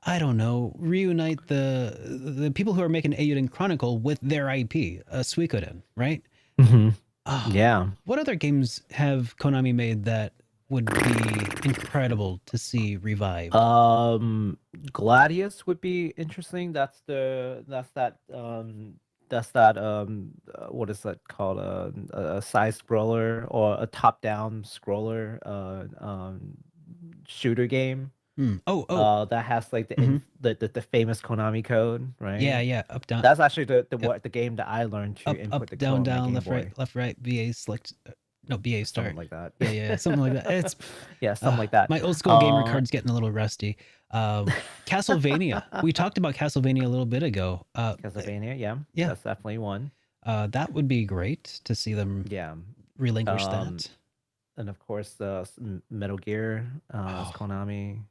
I don't know, reunite the people who are making Eiyuden Chronicle with their IP, Suikoden, right? Mhm. Oh, Yeah. what other games have Konami made that would be incredible to see revived? Um, Gladius would be interesting. That's that what is that called? A side scroller or a top down scroller shooter game. Hmm. Oh. That has like Hmm. the famous Konami code, Yeah, right? yeah. Up, down. That's actually Yep. the game that I learned to Up, input the down, code on my down, Game Boy. left, right. BA select. No, BA Something start. like that. Yeah, something like that. It's Yeah, something like that. my old school gamer Uh, card's getting a little rusty. Castlevania. We talked about Castlevania a little bit ago. Castlevania, yeah, Yeah, that's definitely one. that would be great to see them Yeah. relinquish Um, that. and of course, Metal Gear, is Oh, Konami.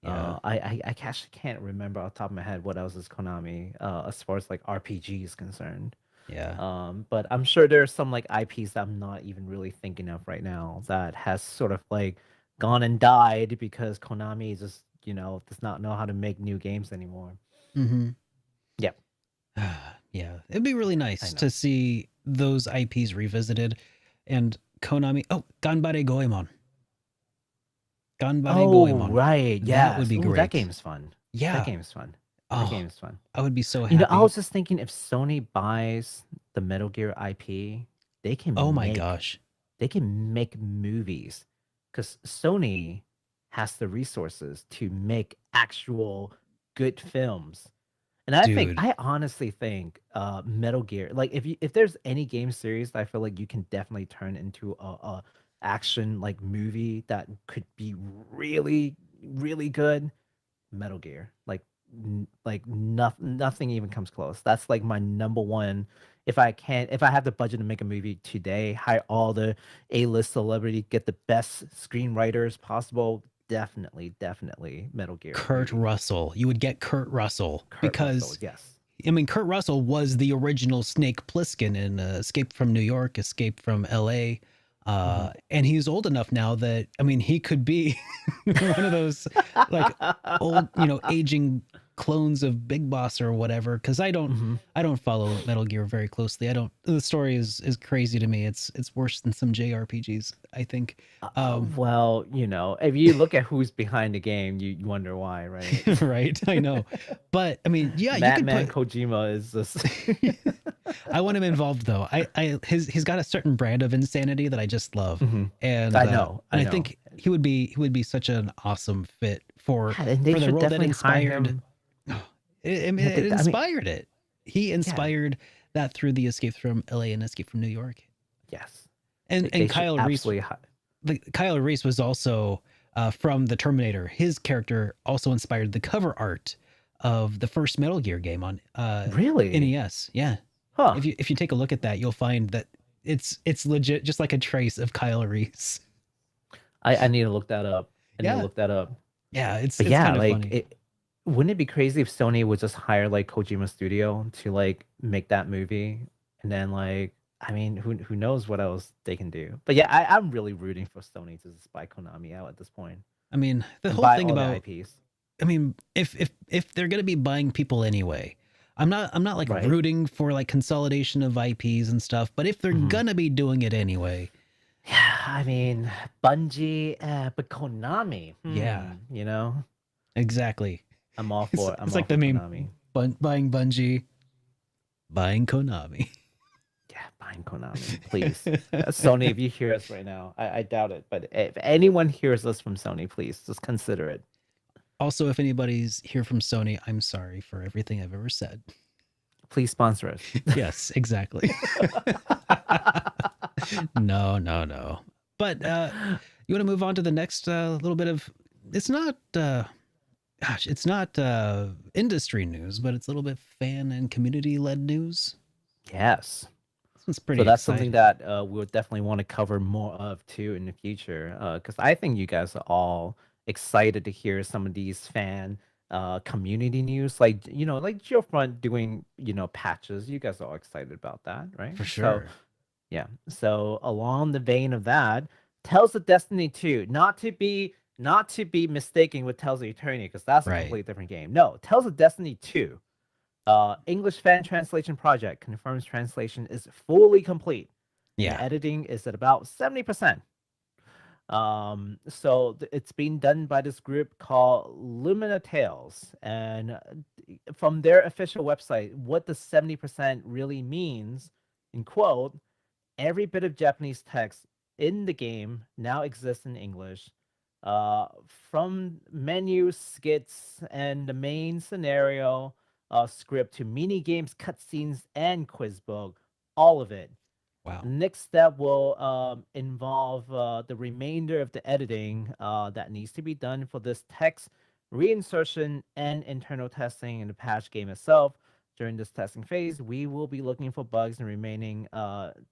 yeah, I actually can't remember off the top of my head what else is Konami, as far as like RPG is concerned. yeah. But I'm sure there's some like IPs that I'm not even really thinking of right now that has sort of like gone and died because Konami just, does not know how to make new games anymore. Mm-hmm. Yep, Yeah, it'd be really I nice know. to see those IPs revisited. And Konami. Oh, Ganbare Goemon. Ganbare Oh, Goemon. right. That would Yes. be Oh, that great. game's fun. That Yeah. game's fun. That Oh, game's fun. I would be so I happy. was just thinking if Sony buys the Metal Gear IP, they Oh can my make gosh. they can make movies because Sony has the resources to make actual good films. And Dude, I honestly think Metal Gear, like if there's any game series that I feel like you can definitely turn into a action like movie that could be really really good, Metal Gear. Like nothing even comes close. That's like my number one. If I have the budget to make a movie today, hire all the A-list celebrity, get the best screenwriters possible, definitely Metal Gear Kurt movie. Russell. You would get Kurt Russell Kurt Russell, because yes. I mean, Kurt Russell was the original Snake Plissken in Escape from New York, Escape from L.A. Mhm. And he's old enough now that, I mean, he could be one of those like old, aging clones of Big Boss or whatever. Because Mhm. I don't follow Metal Gear very closely. I don't. The story is crazy to me. It's worse than some JRPGs, I think. Well, if you look at who's behind the game, you wonder why, right? Right. I know, but I mean, yeah, you could Madman put. Kojima is just I want him involved though. He's got a certain brand of insanity that I just love, Mhm. and I know, and I I know. think he would be such an awesome fit Yeah, and they for the should role that definitely hire inspired. him. I mean, Yeah, it I mean, inspired it. He yeah, inspired that through the Escape from L.A. and Escape from New York, yes. and They should Kyle Reese. absolutely hire. Kyle Reese was also from the Terminator. His character also inspired the cover art of the first Metal Gear game on Really? NES. Yeah, Huh. if you take a look at that, you'll find that it's legit, just like a trace of Kyle Reese. I need to look that up. I need to Yeah, look that up. yeah, But it's yeah, kind of like funny. wouldn't it be crazy if Sony would just hire like Kojima Studio to like make that movie and then like I mean who knows what else they can do. But yeah, I'm really rooting for Sony to just buy Konami out at this point I mean, the and whole buy thing all the about IPs. I mean, if they're gonna be buying people anyway, I'm not like Right? rooting for like consolidation of IPs and stuff. But if they're Mhm. gonna be doing it anyway, Yeah, I mean, Bungie, but Konami, yeah, exactly. I'm all It's for I'm it's all like the for meme, Konami. buying Bungie, buying Konami. Yeah, buying Konami, please. Sony, if you hear us right now, I doubt it, but if anyone hears us from Sony, please just consider it. Also, if anybody's here from Sony, I'm sorry for everything I've ever said. Please sponsor us. Yes, exactly. No, no, no. But you want to move on to the next little bit of it's not it's not industry news, but it's a little bit fan and community led news. Yes. This one's So pretty that's something exciting. that we'll definitely want to cover more of too in the future. Because I think you guys are all excited to hear some of these fan community news, like like Geofront doing patches. You guys are all excited about that, right? For So sure. yeah. So along the vein of that, Tales of Destiny 2, not to be mistaken with Tales of Eternity, because that's a Right. completely different game. No, Tales of Destiny 2. English fan translation project confirms translation is fully complete and Yeah. editing is at about 70%. So it's being done by this group called Lumina Tales, and from their official website, what the 70% really means, in quote, every bit of Japanese text in the game now exists in English. From menus, skits, and the main scenario script to mini games, cutscenes, and quiz book, all of it. Wow. Next step will involve the remainder of the editing that needs to be done for this text reinsertion and internal testing in the patch game itself. During this testing phase, we will be looking for bugs and remaining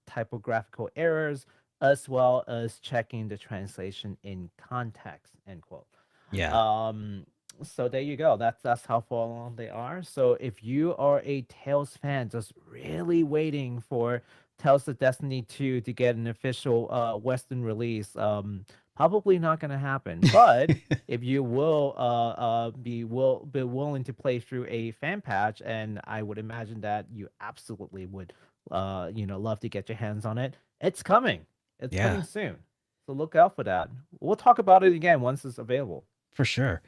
typographical errors, as well as checking the translation in context. End quote. Yeah. Um, so there you go. That's how far along they are. So if you are a Tales fan, just really waiting for Tales of Destiny 2 to get an official Western release, probably not going to happen. But if you will be willing to play through a fan patch, and I would imagine that you absolutely would love to get your hands on it. It's coming. It's Yeah, coming soon, so look out for that. We'll talk about it again once it's available. for sure.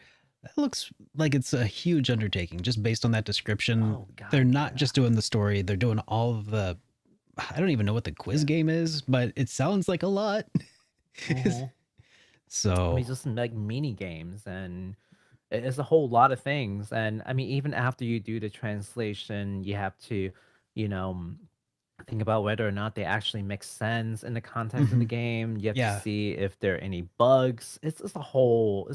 That looks like it's a huge undertaking just based on that description. Oh They're God, not yeah. just doing the story, they're doing all of the I don't even know what the quiz Yeah. game is, but it sounds like a lot. Hmm. I So, mean, just like mini games, and it's a whole lot of things. And I mean, even after you do the translation, you have to, you know, think about whether or not they actually make sense in the context of the mhm. game. You have to Yeah, see if there are any bugs. It's a whole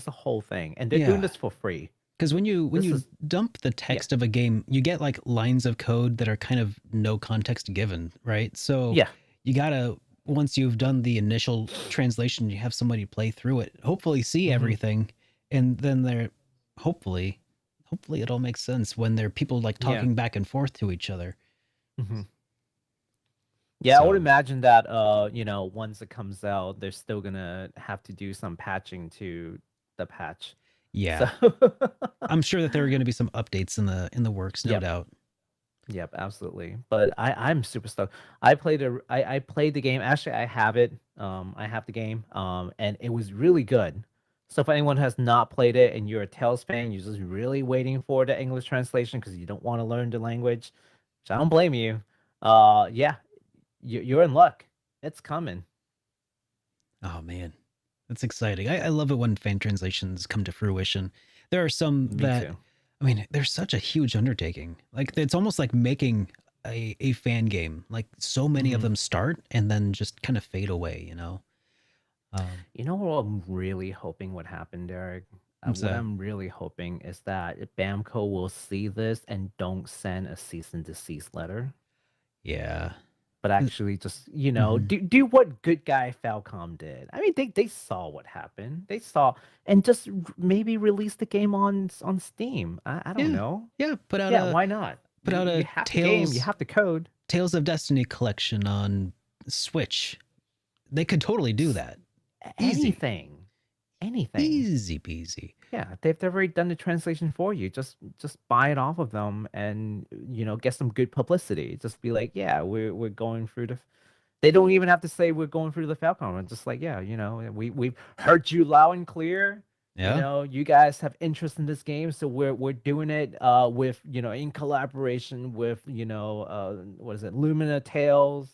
thing, and they're doing yeah. this for free. Because when This you is dump the Yeah, text of a game, you get like lines of code that are kind of no context given, right? So yeah, you gotta once you've done the initial translation, you have somebody play through it, hopefully see hmm, everything, and then they're hopefully hopefully it all makes sense when they're people like yeah. talking back and forth to each other. Hmm. Yeah, I would So imagine that once it comes out, they're still gonna have to do some patching to the patch. So yeah, I'm sure that there are going to be some updates in the works, no yep, doubt. yep, absolutely. But I'm super stoked. I played the game. Actually, I have it. I have the game. And it was really good. So if anyone has not played it and you're a Tales fan, you're just really waiting for the English translation because you don't want to learn the language, which I don't blame you. Yeah, you're in luck. It's coming. Oh man, that's exciting. I love it when fan translations come to fruition. There are some Me that, too. I mean, they're such a huge undertaking. Like it's almost like making a fan game. Like so many of Hmm. them start and then just kind of fade away. You know, You know what I'm really hoping would happen, Derek? what's What that? I'm really hoping is that Bamco will see this and don't send a cease and desist letter, Yeah. but actually just Mm-hmm. do what good guy Falcom did. I mean, they saw what happened. They saw and just maybe release the game on Steam. I don't Yeah. know. Yeah. Yeah, why not? Put out You a have the game. You have the code. Tales of Destiny collection on Switch. They could totally do S- that. Easy. Anything, anything. Easy peasy. Yeah, they've already done the translation for you. Just buy it off of them and get some good publicity. Just be like, yeah, we're going through the. They don't even have to say we're going through the Falcon. It's just like, yeah, we've heard you loud and clear. Yeah. You guys have interest in this game, so we're doing it with in collaboration with what is it, Lumina Tales.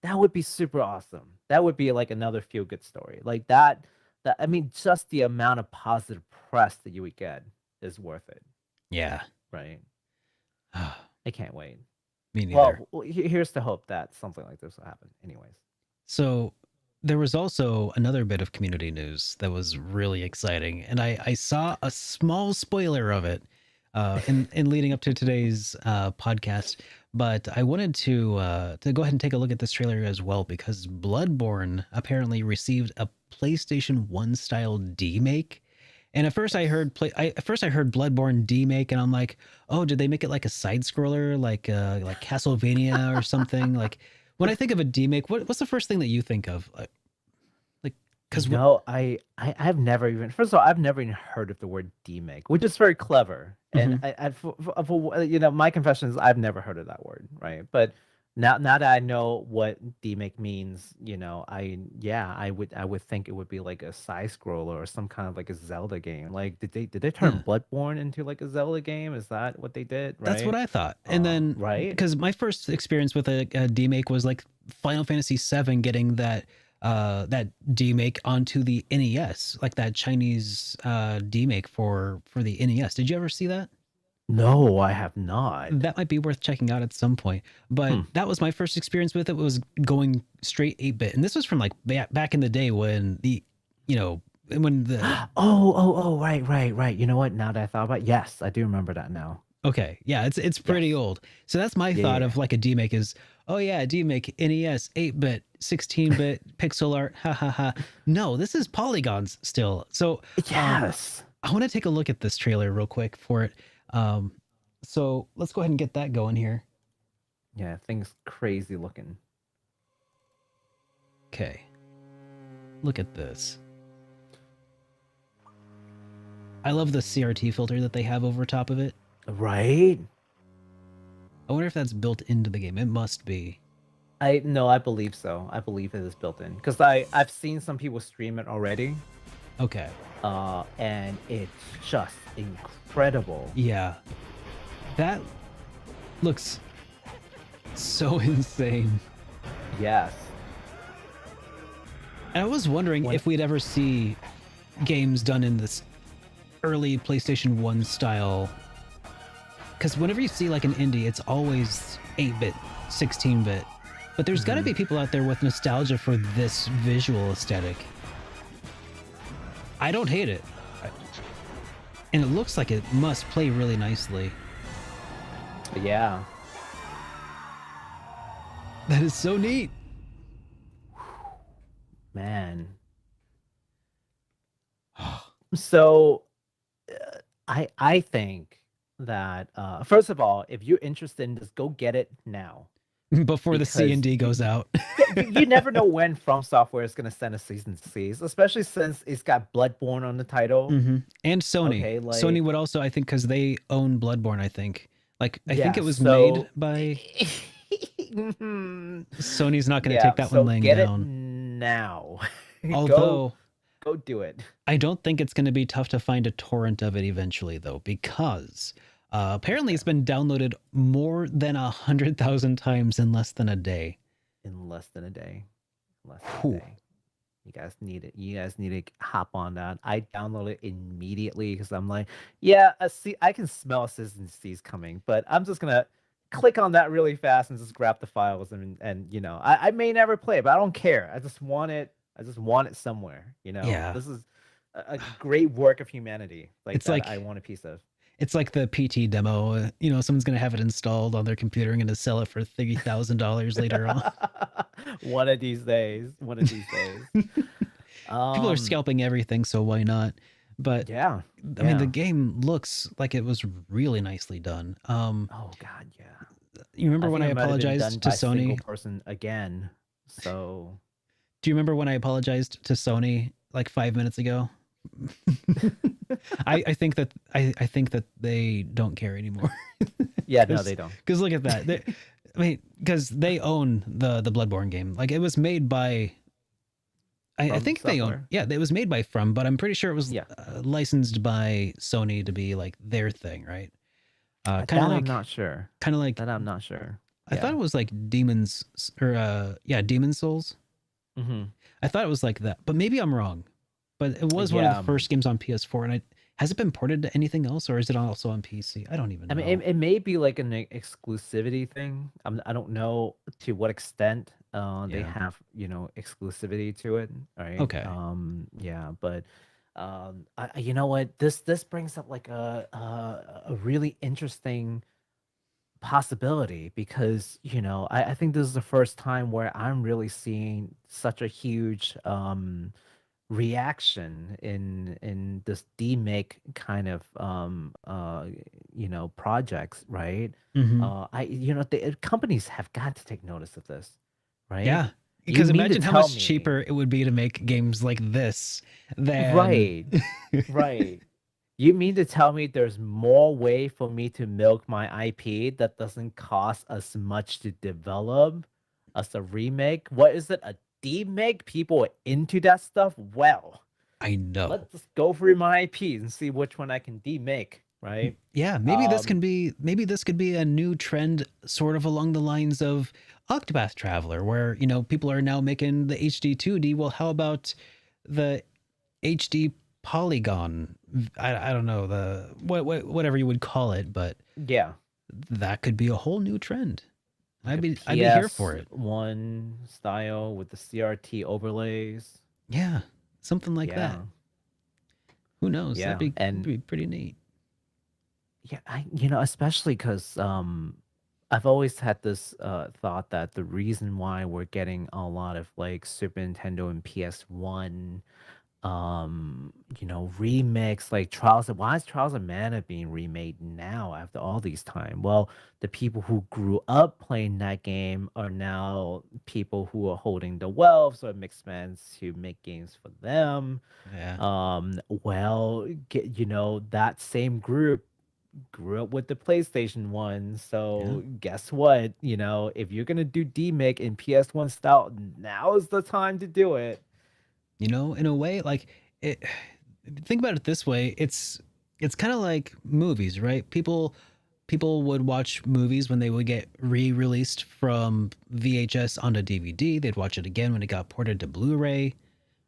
That would be super awesome. That would be like another feel good story. Like that I mean, just the amount of positive press that you would get is worth it, Yeah. right? I can't wait. Me neither. Well, here's the hope that something like this will happen. Anyways. So there was also another bit of community news that was really exciting, and I saw a small spoiler of it in leading up to today's podcast. But I wanted to go ahead and take a look at this trailer as well because Bloodborne apparently received a PlayStation 1 style demake. And at first I Yes. heard at first I heard Bloodborne demake, and I'm like, oh, did they make it like a side scroller, like Castlevania or something? Like when I think of a demake, what's the first thing that you think of? Like, because I've never even first of all I've never even heard of the word demake, which is very clever. And my confession is I've never heard of that word, right? But now that I know what demake means, I would think it would be like a side scroller or some kind of like a Zelda game. Like did they turn Bloodborne into like a Zelda game? Is that what they did, that's what right? I thought. And then Right? because my first experience with a demake was like Final Fantasy VII getting that demake onto the NES, like that Chinese demake for the NES. Did you ever see that? No, I have not. That might be worth checking out at some point. But Hmm. that was my first experience with it, was going straight 8-bit. And this was from like back in the day when you know, when the Oh, right, right, right. You know what? Now that I thought about it, yes, I do remember that now. okay, yeah, it's pretty Yes. old. So that's my Yeah, yeah, thought yeah. of like a demake is, oh yeah, demake NES 8-bit, 16-bit pixel art. Ha ha ha. No, this is polygons still. So Yes. I want to take a look at this trailer real quick for it. Um, so let's go ahead and get that going here. Yeah, things crazy looking. Okay, look at this. I love the CRT filter that they have over top of it. Right? I wonder if that's built into the game. It must be. I no, I believe so. I believe it is built in because I've seen some people stream it already, Okay. and it's just incredible. Yeah. That looks so insane. Yes. And I was wondering When if we'd ever see games done in this early PlayStation 1 style. Because whenever you see like an indie, it's always 8-bit, 16-bit. But there's got to be people out there with nostalgia for this visual aesthetic. I don't hate it. And it looks like it must play really nicely. yeah. That is so neat. Man. So I think that first of all, if you're interested in this, go get it now. Before the C and D goes out. You never know when From Software is going to send a season C's, especially since it's got Bloodborne on the title. And Sony. Okay, like, Sony would also, I think, because they own Bloodborne, I think. Like, I think it was so made by... Sony's not going to take that one laying get down. it now. Although... go do it. I don't think it's going to be tough to find a torrent of it eventually, though, because apparently it's been downloaded more than 100,000 times in less than a day. In less than a day. You guys need it. You guys need to hop on that. I downloaded it immediately because I'm like, yeah, I can smell season C's coming, but I'm just gonna click on that really fast and just grab the files and you know, I may never play it, but I don't care. I just want it. I just want it somewhere. You know, Yeah. This is a great work of humanity. Like It's like I want a piece of. It's like the PT demo. You know, someone's going to have it installed on their computer and going to sell it for $30,000 later on. One of these days. People are scalping everything, so why not? But yeah, I mean, the game looks like it was really nicely done. Oh God, yeah. You remember when I apologized to Sony? Person again. So. Do you remember when I apologized to Sony like 5 minutes ago? I think that they don't care anymore. Yeah, no, they don't. Because look at that. I mean, because they own the Bloodborne game. Like, it was made by. I think they own. Yeah, it was made by From, but I'm pretty sure it was licensed by Sony to be like their thing, right? Kind of like, I'm not sure. Kind of like that. I'm not sure. I thought it was like Demon's Demon Souls. Mm-hmm. I thought it was like that, but maybe I'm wrong. But it was one of the first games on PS4, and has it been ported to anything else, or is it also on PC? I don't even know. I mean, it may be like an exclusivity thing. I don't know to what extent they have, you know, exclusivity to it. Right. Okay. Yeah, but you know what? This brings up like a really interesting possibility because, you know, I think this is the first time where I'm really seeing such a huge reaction in this Demake kind of you know, projects, right? The companies have got to take notice of this, right? Yeah, because imagine how much cheaper it would be to make games like this than right. You mean to tell me there's more way for me to milk my IP that doesn't cost as much to develop as a remake? What is it, a demake? People are into that stuff? Well, I know. Let's just go through my IPs and see which one I can demake, right? Yeah, maybe this could be a new trend sort of along the lines of Octopath Traveler, where, you know, people are now making the HD 2D. Well, how about the HD polygon? I don't know, the whatever you would call it, but yeah, that could be a whole new trend. I'd be here for it. One style with the CRT overlays. Yeah, something like that. Who knows? Yeah, that'd be pretty neat. Yeah, you know, especially because I've always had this thought that the reason why we're getting a lot of like Super Nintendo and PS1 you know, remakes like why is Trials of Mana being remade now after all these time? Well, the people who grew up playing that game are now people who are holding the wealth or mixed mans who make games for them. Yeah. Well, you know, that same group grew up with the PlayStation 1. Yeah. So guess what? If you're gonna do demake in PS1 style, now is the time to do it. In a way, like it. Think about it this way: it's kind of like movies, right? People would watch movies when they would get re-released from VHS onto DVD. They'd watch it again when it got ported to Blu-ray,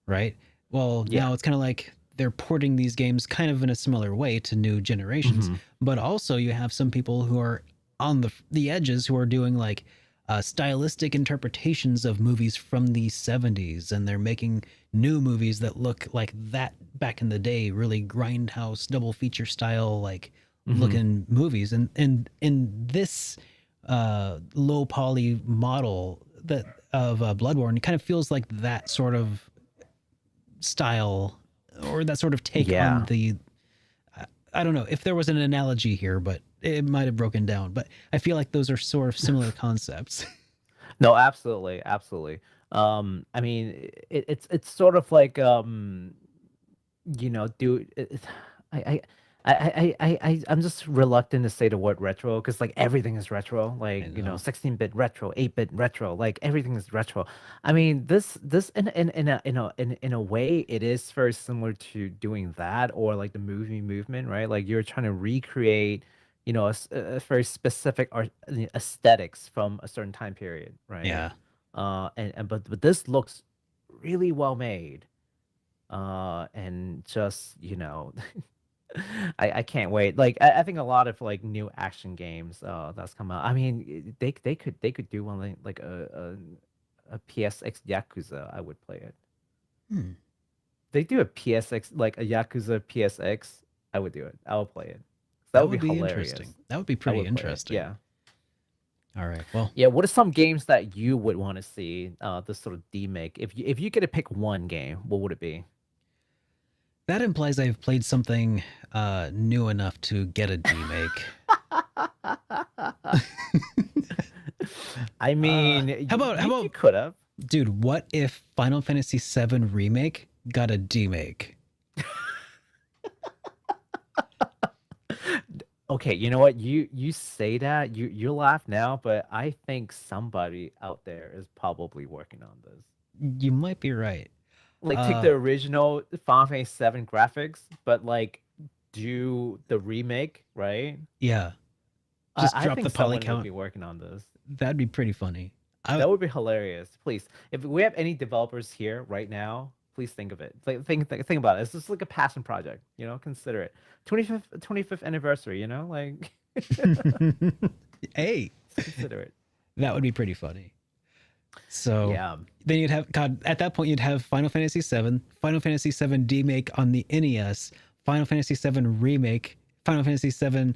right? Well, Yeah. now it's kind of like they're porting these games kind of in a similar way to new generations. Hmm. But also, you have some people who are on the edges who are doing like stylistic interpretations of movies from the 70s, and they're making new movies that look like that back in the day, really grindhouse double feature style, like Hmm. looking movies. And in this low poly model that of Bloodborne, it kind of feels like that sort of style or that sort of take on Yeah. the I don't know if there was an analogy here, but it might have broken down. But I feel like those are sort of similar concepts. No, absolutely, absolutely. I mean, it's sort of like dude, I, I'm just reluctant to say the word retro because like everything is retro, I like know. 16-bit retro, 8-bit retro, like everything is retro. I mean, this in a way, it is very similar to doing that or like the movie movement, right? Like you're trying to recreate, a very specific art aesthetics from a certain time period, right? Yeah, But this looks really well made, and just I can't wait. Like I think a lot of like new action games that's come out. I mean, they could do one like a PSX Yakuza. I would play it. hmm. They do a PSX like a Yakuza PSX. I would do it. I would play it. That That would be would be interesting. hilarious. That would be I pretty would play it. interesting. Yeah. All right. Well, Yeah. What are some games that you would want to see this sort of demake? If you get to pick one game, what would it be? that implies I've played something new enough to get a demake. I mean, How about how you about could have. dude? What if Final Fantasy VII remake got a demake? Okay, you know what? You say that, you laugh now, but I think somebody out there is probably working on this. You might be right. Like take Uh, the original Final Fantasy 7 graphics, but like do the remake, right? yeah. I, Just I drop the think poly someone would count. be working on this. That'd be pretty funny. I That would be hilarious. Please, if we have any developers here right now, please think of it. Think about it. It's just like a passion project. Consider it. 25th anniversary. Like hey, just consider it. that would be pretty funny. So Yeah. then you'd have God at that point you'd have Final Fantasy VII, Final Fantasy VII remake on the NES, Final Fantasy VII remake, Final Fantasy VII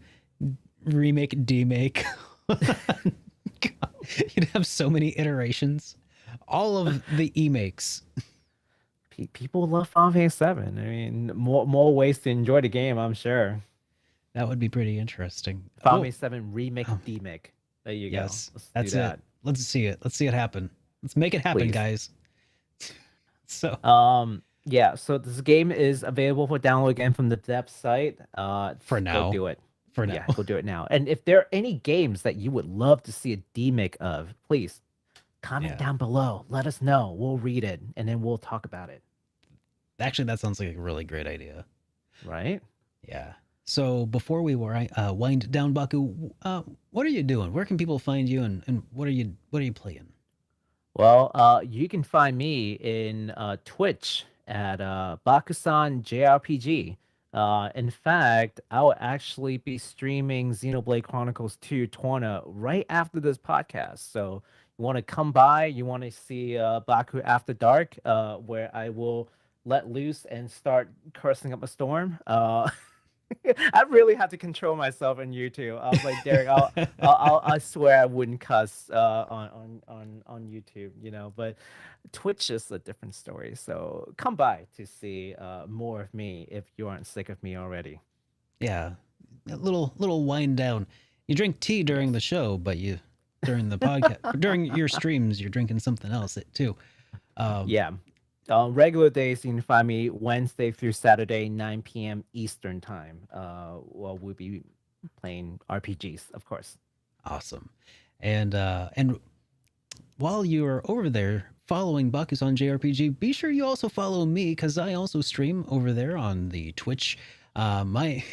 remake demake. God, you'd have so many iterations, all of the e-makes. People love Final Fantasy 7. I mean, more ways to enjoy the game, I'm sure. That would be pretty interesting. Final Oh, Fantasy 7 remake oh demake. There you go. yes, Let's do that's it. that, Let's see it. Let's see it happen. Let's make it happen, please. guys. So Yeah, so this game is available for download again from the depth site. for Go now, do it. for now, Yeah, go do it now. And if there are any games that you would love to see a demake of, please comment yeah. down below. Let us know. We'll read it and then we'll talk about it. Actually, that sounds like a really great idea. Right? Yeah. So before we wind down, Baku, what are you doing? Where can people find you, and what are you playing? Well, you can find me in Twitch at Bakusan JRPG. In fact, I will actually be streaming Xenoblade Chronicles 2 Torna right after this podcast. So you want to come by, you want to see Baku After Dark, where I will let loose and start cursing up a storm. I really had to control myself on YouTube. I was like, Derek, I swear I wouldn't cuss on YouTube, but Twitch is a different story. So come by to see more of me if you aren't sick of me already. Yeah, a little wind down. You drink tea during the Yes. show, but you during the podcast during your streams you're drinking something else too. Um, Yeah. Regular days, you can find me Wednesday through Saturday, 9 p.m. Eastern time. Well, we'll be playing RPGs, of course. Awesome. And while you are over there following Bakusan JRPG, be sure you also follow me because I also stream over there on the Twitch. My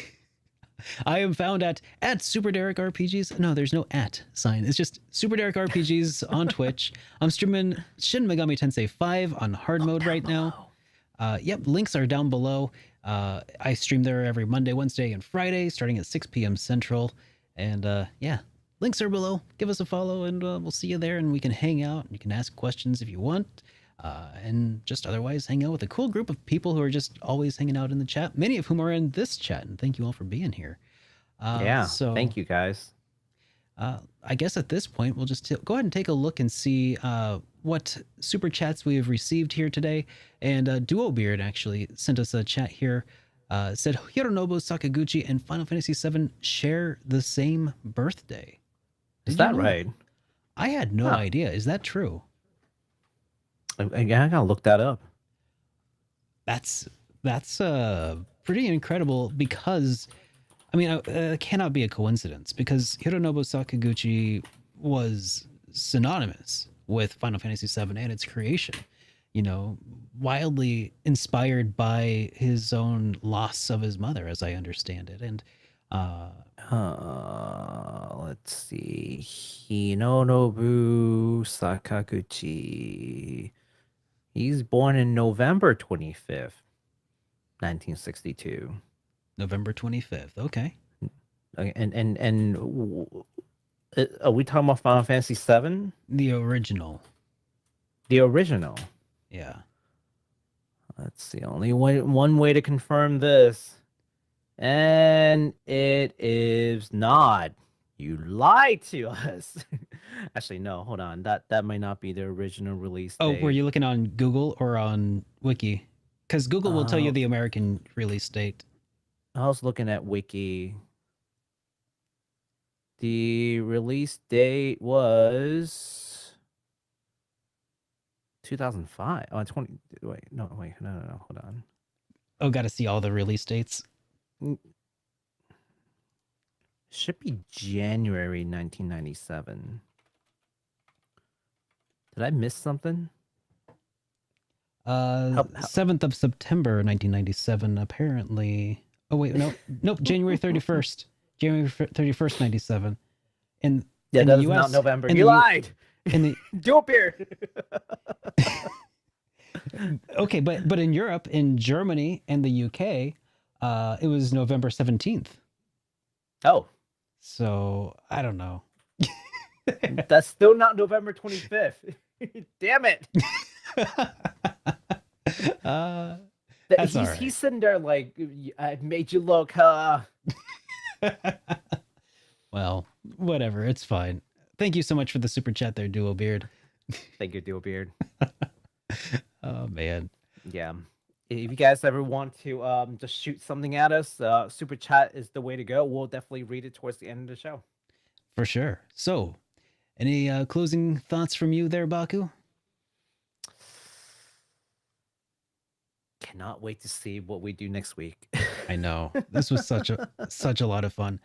I am found at Super Derek RPGs. No, there's no at sign. It's just Super Derek RPGs on Twitch. I'm streaming Shin Megami Tensei 5 on hard mode right now. Yep, links are down below. I stream there every Monday, Wednesday, and Friday, starting at 6 p.m. Central. And yeah, links are below. Give us a follow, and we'll see you there, and we can hang out. You can ask questions if you want, and just otherwise hang out with a cool group of people who are just always hanging out in the chat, many of whom are in this chat, and thank you all for being here. So thank you guys. I guess at this point, we'll just go ahead and take a look and see what super chats we have received here today. And Duobeard actually sent us a chat here. Said Hironobu Sakaguchi and Final Fantasy VII share the same birthday. Is that right? I had no idea. Is that true? I gotta look that up. That's pretty incredible because, I mean, it cannot be a coincidence because Hironobu Sakaguchi was synonymous with Final Fantasy VII and its creation. You know, wildly inspired by his own loss of his mother, as I understand it. And let's see, Hironobu Sakaguchi. He's born in November 25th, 1962. November 25th. Okay. And are we talking about Final Fantasy VII? The original. The original. Yeah. Let's see. Only one way to confirm this. And it is not. You lied to us. Actually, no, hold on. That might not be the original release date. Oh, were you looking on Google or on Wiki? Because Google will tell you the American release date. I was looking at Wiki. The release date was 2005. Oh, 20. No, hold on. Oh, got to see all the release dates. Should be January 1997. Did I miss something? 7th of September 1997, apparently. Oh, wait, nope, January 31st. January 31st, 97. And yeah, in that the is US, not November. You lied. In the do it beer. Okay, but in Europe, in Germany and the UK, it was November 17th. Oh. So, I don't know. That's still not November 25th. Damn it. That's all right. He's sitting there like, I made you look, Well, whatever. It's fine. Thank you so much for the super chat there, Duo Beard. Thank you, Duo Beard. Oh, man. Yeah. If you guys ever want to just shoot something at us, super chat is the way to go. We'll definitely read it towards the end of the show. For sure. So, any closing thoughts from you there, Baku? Cannot wait to see what we do next week. I know. This was such a lot of fun.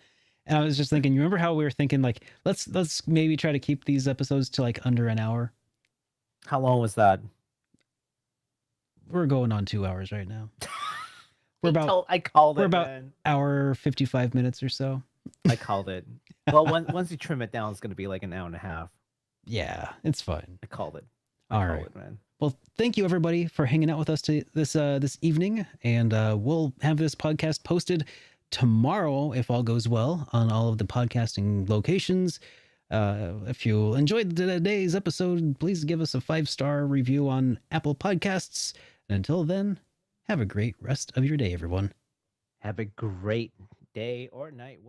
And I was just thinking, you remember how we were thinking like, let's maybe try to keep these episodes to like under an hour? How long was that? We're going on 2 hours right now. I called it. We're about man. hour 55 minutes or so. I called it. Well, once you trim it down, it's going to be like an hour and a half. Yeah, it's fine. I called it. All right, man. Well, thank you everybody for hanging out with us this evening, and we'll have this podcast posted tomorrow if all goes well on all of the podcasting locations. If you enjoyed today's episode, please give us a 5-star review on Apple Podcasts. And until then, have a great rest of your day, everyone. Have a great day or night.